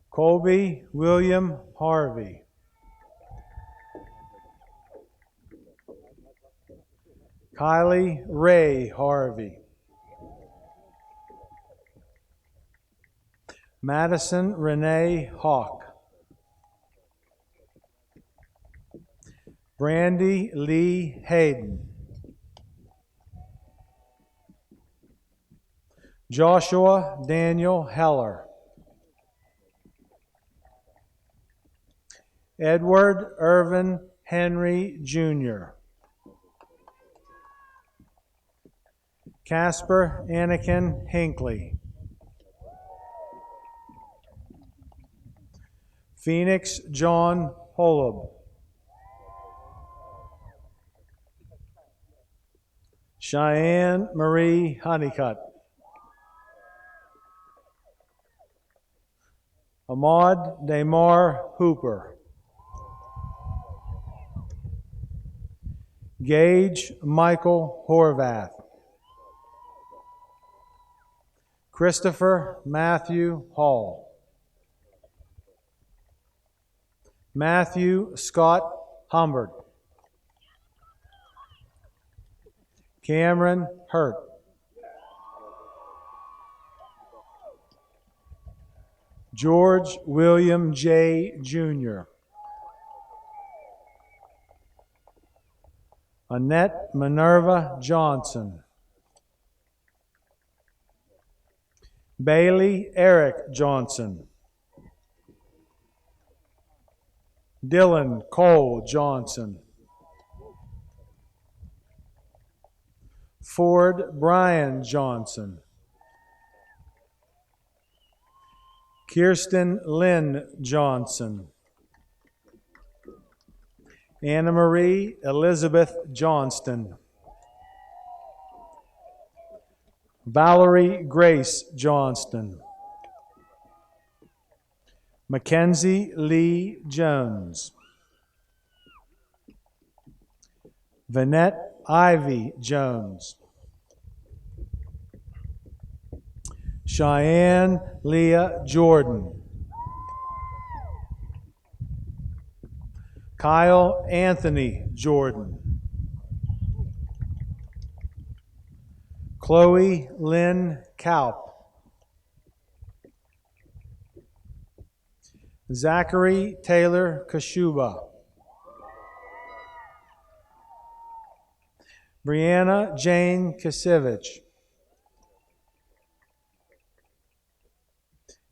Colby William Harvey, Kylie Ray Harvey, Madison Renee Hawk, Brandy Lee Hayden, Joshua Daniel Heller, Edward Irvin Henry Jr., Casper Anakin Hinckley, Phoenix John Holub, Cheyenne Marie Honeycutt, Ahmad Damar Hooper, Gage Michael Horvath, Christopher Matthew Hall, Matthew Scott Humbert, Cameron Hurt, George William J. Jr., Annette Minerva Johnson, Bailey Eric Johnson, Dylan Cole Johnson, Ford Brian Johnson, Kirsten Lynn Johnson, Anna Marie Elizabeth Johnston, Valerie Grace Johnston, Mackenzie Lee Jones, Vanette Ivy Jones. Cheyenne Leah Jordan. Kyle Anthony Jordan. Chloe Lynn Kaup. Zachary Taylor Kashuba. Brianna Jane Kasevich.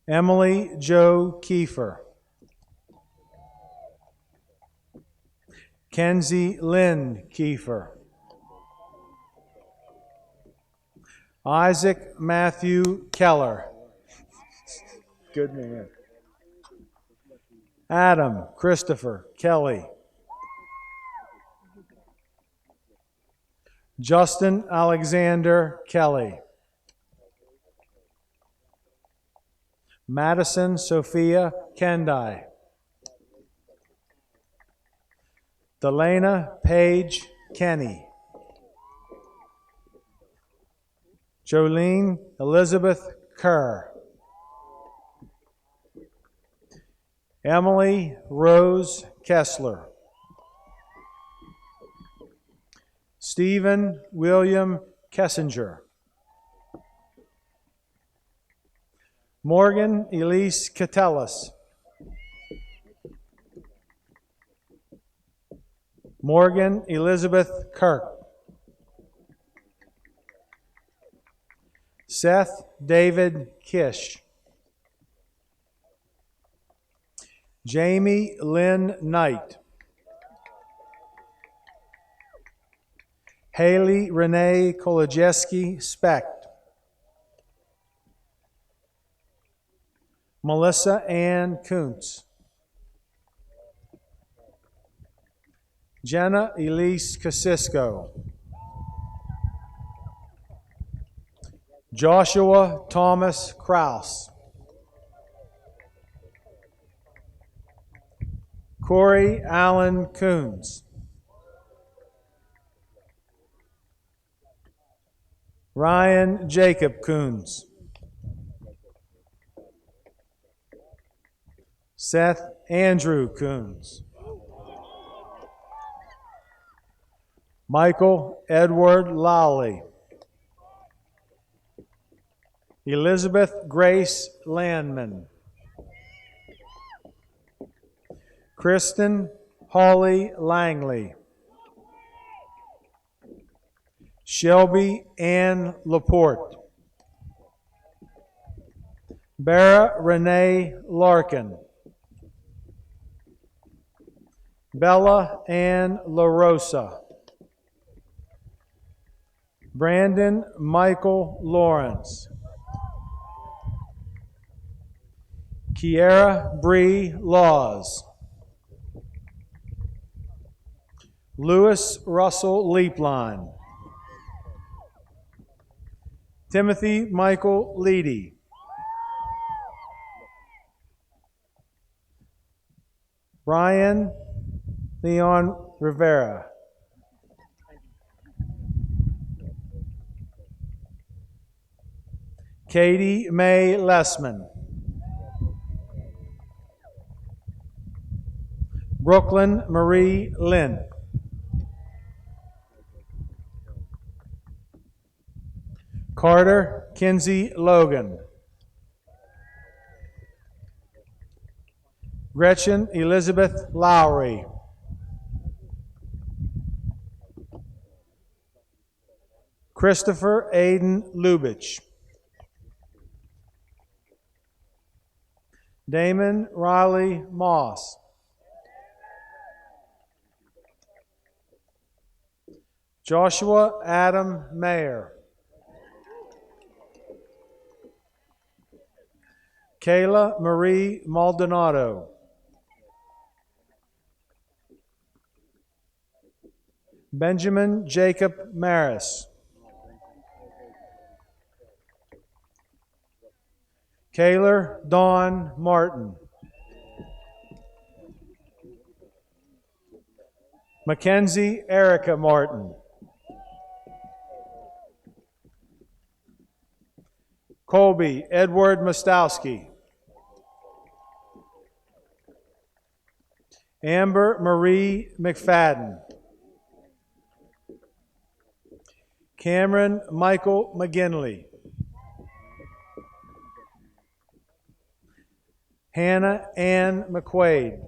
Emily Jo Kiefer. Kenzie Lynn Kiefer. Isaac Matthew Keller. Good man. Adam Christopher Kelly. Justin Alexander Kelly. Madison Sophia Kendai. Delana Paige Kenny. Jolene Elizabeth Kerr. Emily Rose Kessler. Stephen William Kessinger. Morgan Elise Catellis. Morgan Elizabeth Kirk. Seth David Kish. Jamie Lynn Knight. Haley Renee Kolojeski Specht. Melissa Ann Kuntz. Jenna Elise Kasisko. Joshua Thomas Kraus. Corey Allen Coons. Ryan Jacob Coons. Seth Andrew Coons. Michael Edward Lowley. Elizabeth Grace Landman. Kristen Holly Langley. Shelby Ann Laporte. Bara Renee Larkin. Bella Ann LaRosa. Brandon Michael Lawrence. Kiera Bree Laws. Lewis Russell Leapline. Timothy Michael Leedy. Brian Leon Rivera. Katie Mae Lessman. Brooklyn Marie Lynn. Carter Kinsey Logan. Gretchen Elizabeth Lowry. Christopher Aiden Lubitsch. Damon Riley Moss. Joshua Adam Mayer. Kayla Marie Maldonado. Benjamin Jacob Maris. Kaylor Dawn Martin. Mackenzie Erica Martin. Colby Edward Mostowski. Amber Marie McFadden. Cameron Michael McGinley. Hannah Ann McQuaid.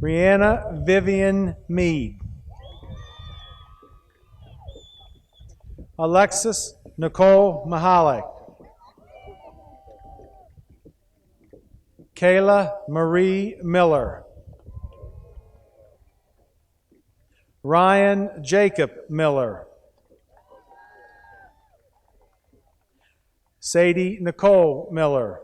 Brianna Vivian Mead. Alexis Nicole Mahalik. Kayla Marie Miller. Ryan Jacob Miller. Sadie Nicole Miller.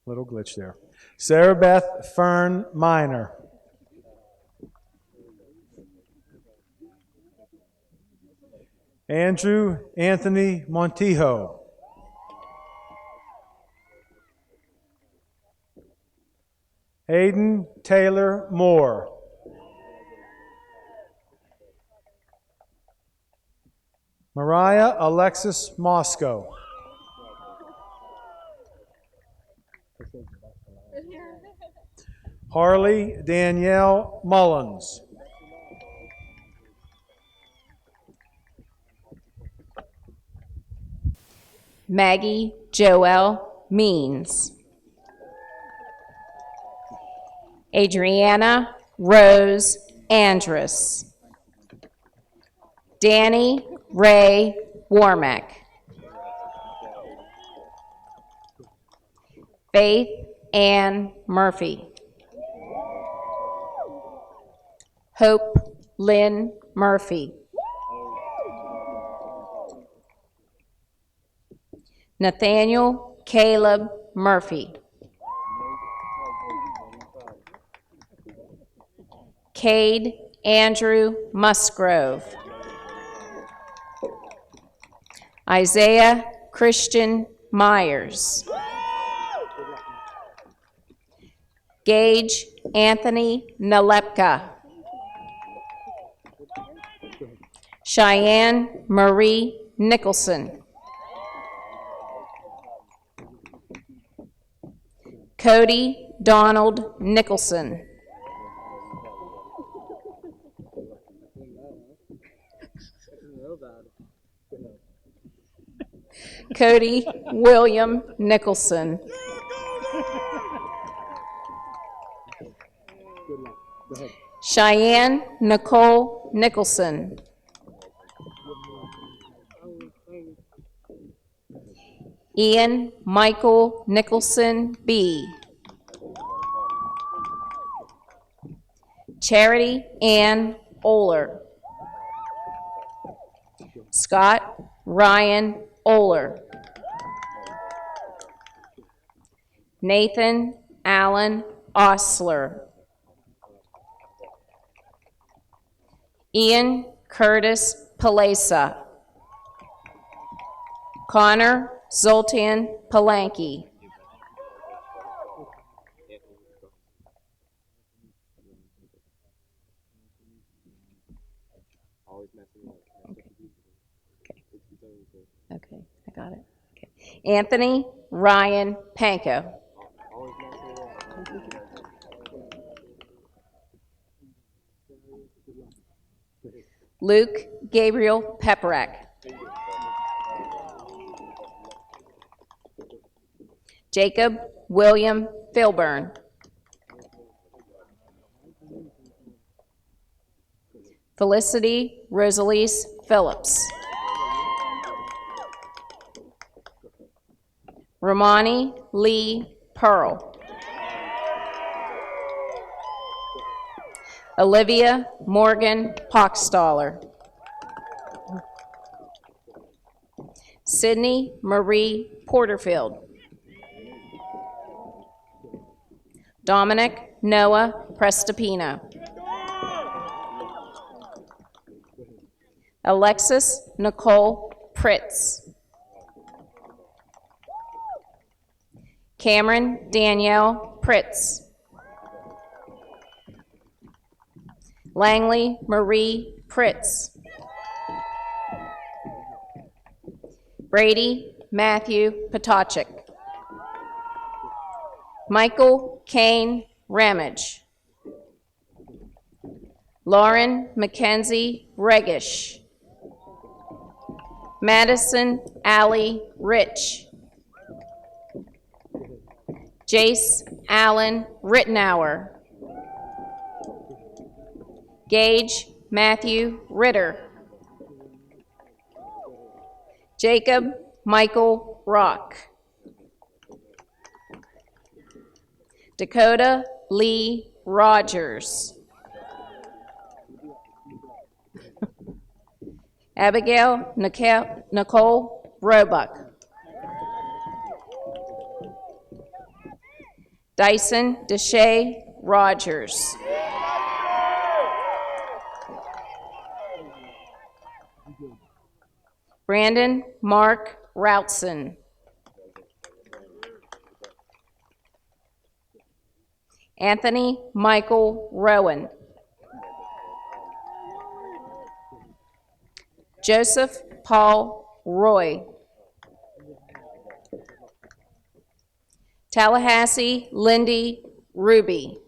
Little glitch there. Sarah Beth Fern Miner. Andrew Anthony Montijo. Aiden Taylor Moore. Mariah Alexis Moscow. Harley Danielle Mullins. Maggie Joelle Means. Adriana Rose Andrus. Danny Ray Warmack. Faith Ann Murphy. Hope Lynn Murphy. Nathaniel Caleb Murphy. Cade Andrew Musgrove. Isaiah Christian Myers. Gage Anthony Nalepka. Cheyenne Marie Nicholson. Cody Donald Nicholson. Cody William Nicholson. Cheyenne Nicole Nicholson. Ian Michael Nicholson B. Charity Ann Oler. Scott Ryan Oler. Nathan Allen Osler. Ian Curtis Palesa. Connor Zoltan Palanki. Okay, I got it. Okay. Anthony Ryan Panko. Luke Gabriel Peperack. Jacob William Filburn. Felicity Rosalise Phillips. Romani Lee Pearl. Olivia Morgan Pockstaller. Sydney Marie Porterfield. Dominic Noah Prestapino. Alexis Nicole Pritz. Cameron Danielle Pritz. Langley Marie Pritz. Brady Matthew Potocik. Michael Kane Ramage. Lauren Mackenzie Regish. Madison Allie Rich. Jace Allen Rittenauer. Gage Matthew Ritter. Jacob Michael Rock. Dakota Lee Rogers. Abigail Nicole Roebuck. Dyson Deshay Rogers. Brandon Mark Routson. Anthony Michael Rowan. Joseph Paul Roy. Tallahassee Lindy Ruby.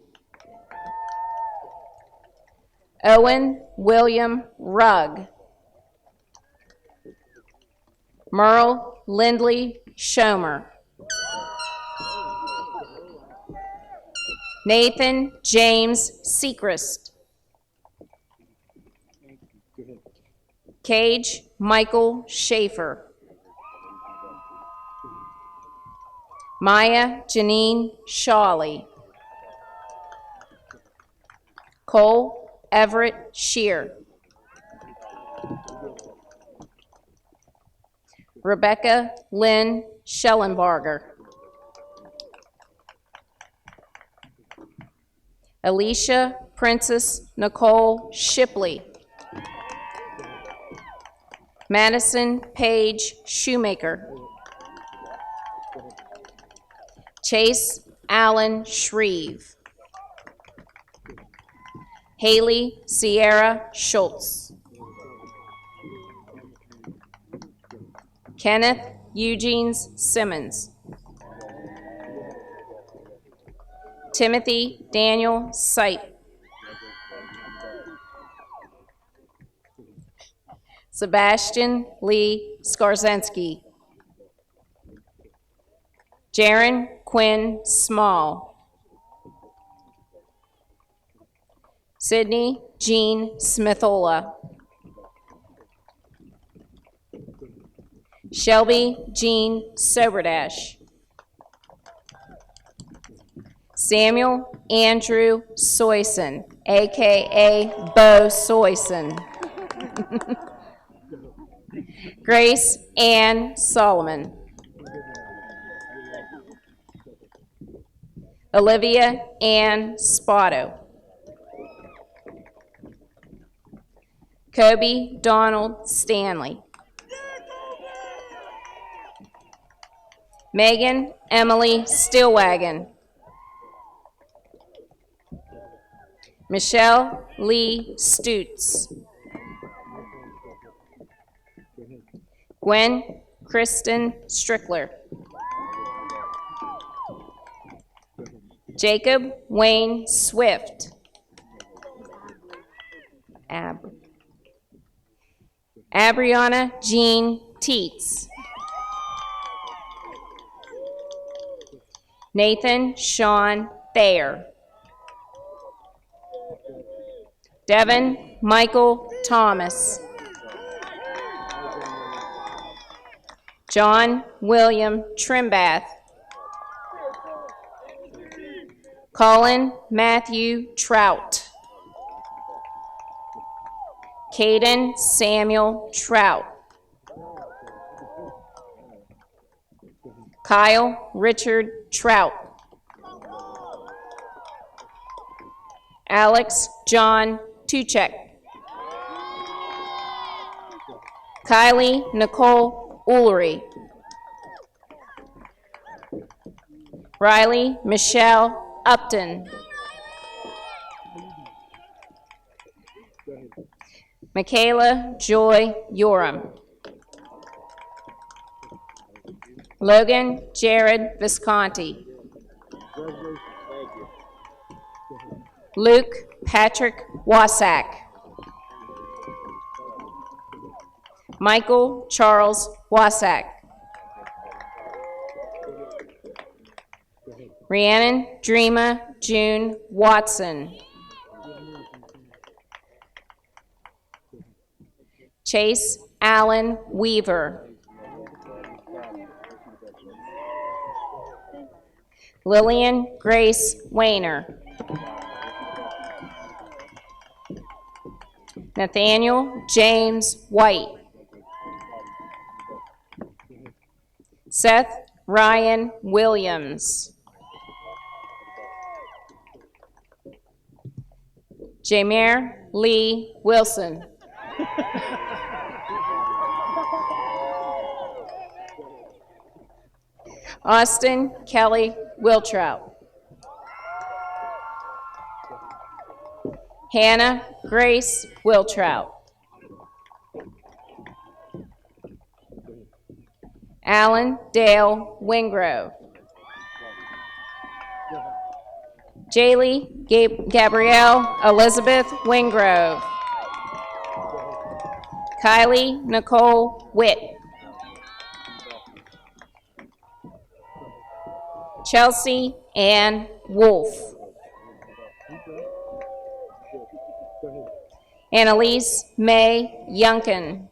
Owen William Rugg. Merle Lindley Schomer. Nathan James Sechrist. Cage Michael Schaefer. Maya Janine Shawley. Cole Everett Shear. Rebecca Lynn Schellenbarger. Alicia Princess Nicole Shipley. Madison Paige Shoemaker. Chase Allen Shreve. Haley Sierra Schultz. Kenneth Eugene Simmons. Timothy Daniel Sipe. Sebastian Lee Skarzensky. Jaron Quinn Small. Sydney Jean Smithola. Shelby Jean Soberdash. Samuel Andrew Soyson, a.k.a. Bo Soyson. Grace Ann Solomon. Olivia Ann Spotto. Kobe Donald Stanley. Megan Emily Stillwagon. Michelle Lee Stutz. Gwen Kristen Strickler. Jacob Wayne Swift. Abriana Jean Teets. Nathan Sean Thayer. Devin Michael Thomas. John William Trimbath. Colin Matthew Trout. Caden Samuel Trout. Kyle Richard Trout. Alex John Tuchek. Kylie Nicole Ullery. Riley Michelle Upton. Michaela Joy Yoram. Logan Jared Visconti. Luke Patrick Wasak. Michael Charles Wasak. Rhiannon Dreama June Watson. Chase Allen Weaver. Lillian Grace Wayner. Nathaniel James White. Seth Ryan Williams. Jameer Lee Wilson. Austin Kelly Wiltrout. Hannah Grace Wiltrout. Alan Dale Wingrove. Jaylee Gabrielle Elizabeth Wingrove. Kylie Nicole Witt. Chelsea Ann Wolf. Annalise May Yunkin.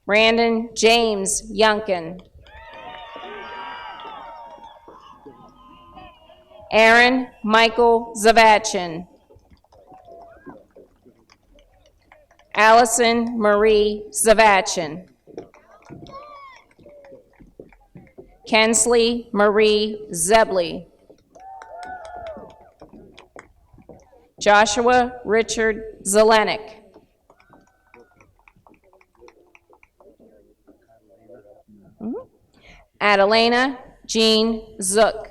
Brandon James Yunkin. Aaron Michael Zavachin. Allison Marie Zavachin. Kensley Marie Zebley. Joshua Richard Zelenik. Adelena Jean Zook.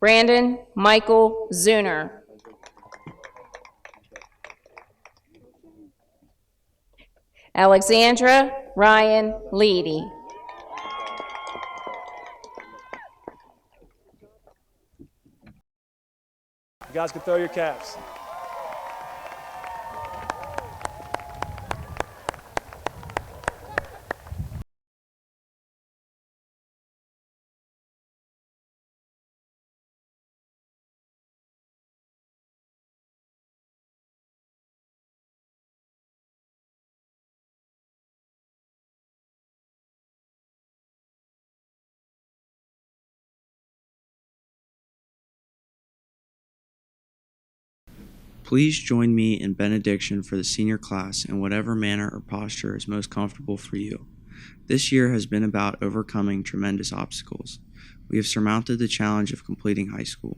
Brandon Michael Zuner. Alexandra Ryan Leedy. You guys can throw your caps. Please join me in benediction for the senior class in whatever manner or posture is most comfortable for you. This year has been about overcoming tremendous obstacles. We have surmounted the challenge of completing high school.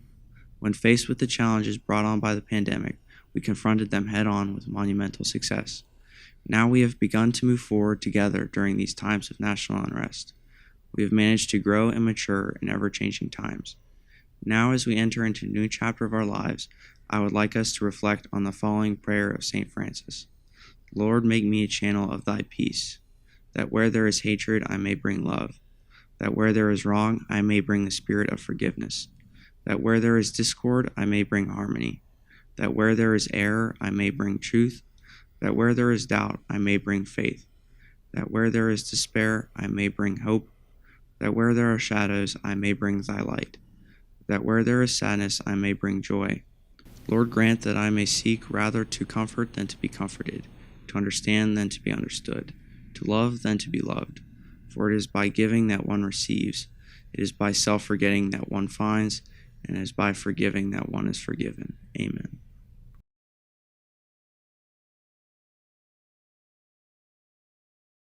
When faced with the challenges brought on by the pandemic, we confronted them head-on with monumental success. Now we have begun to move forward together during these times of national unrest. We have managed to grow and mature in ever-changing times. Now, as we enter into a new chapter of our lives, I would like us to reflect on the following prayer of St. Francis. Lord, make me a channel of thy peace, that where there is hatred I may bring love, that where there is wrong I may bring the spirit of forgiveness, that where there is discord I may bring harmony, that where there is error I may bring truth, that where there is doubt I may bring faith, that where there is despair I may bring hope, that where there are shadows I may bring thy light, that where there is sadness I may bring joy. Lord, grant that I may seek rather to comfort than to be comforted, to understand than to be understood, to love than to be loved. For it is by giving that one receives, it is by self-forgetting that one finds, and it is by forgiving that one is forgiven. Amen.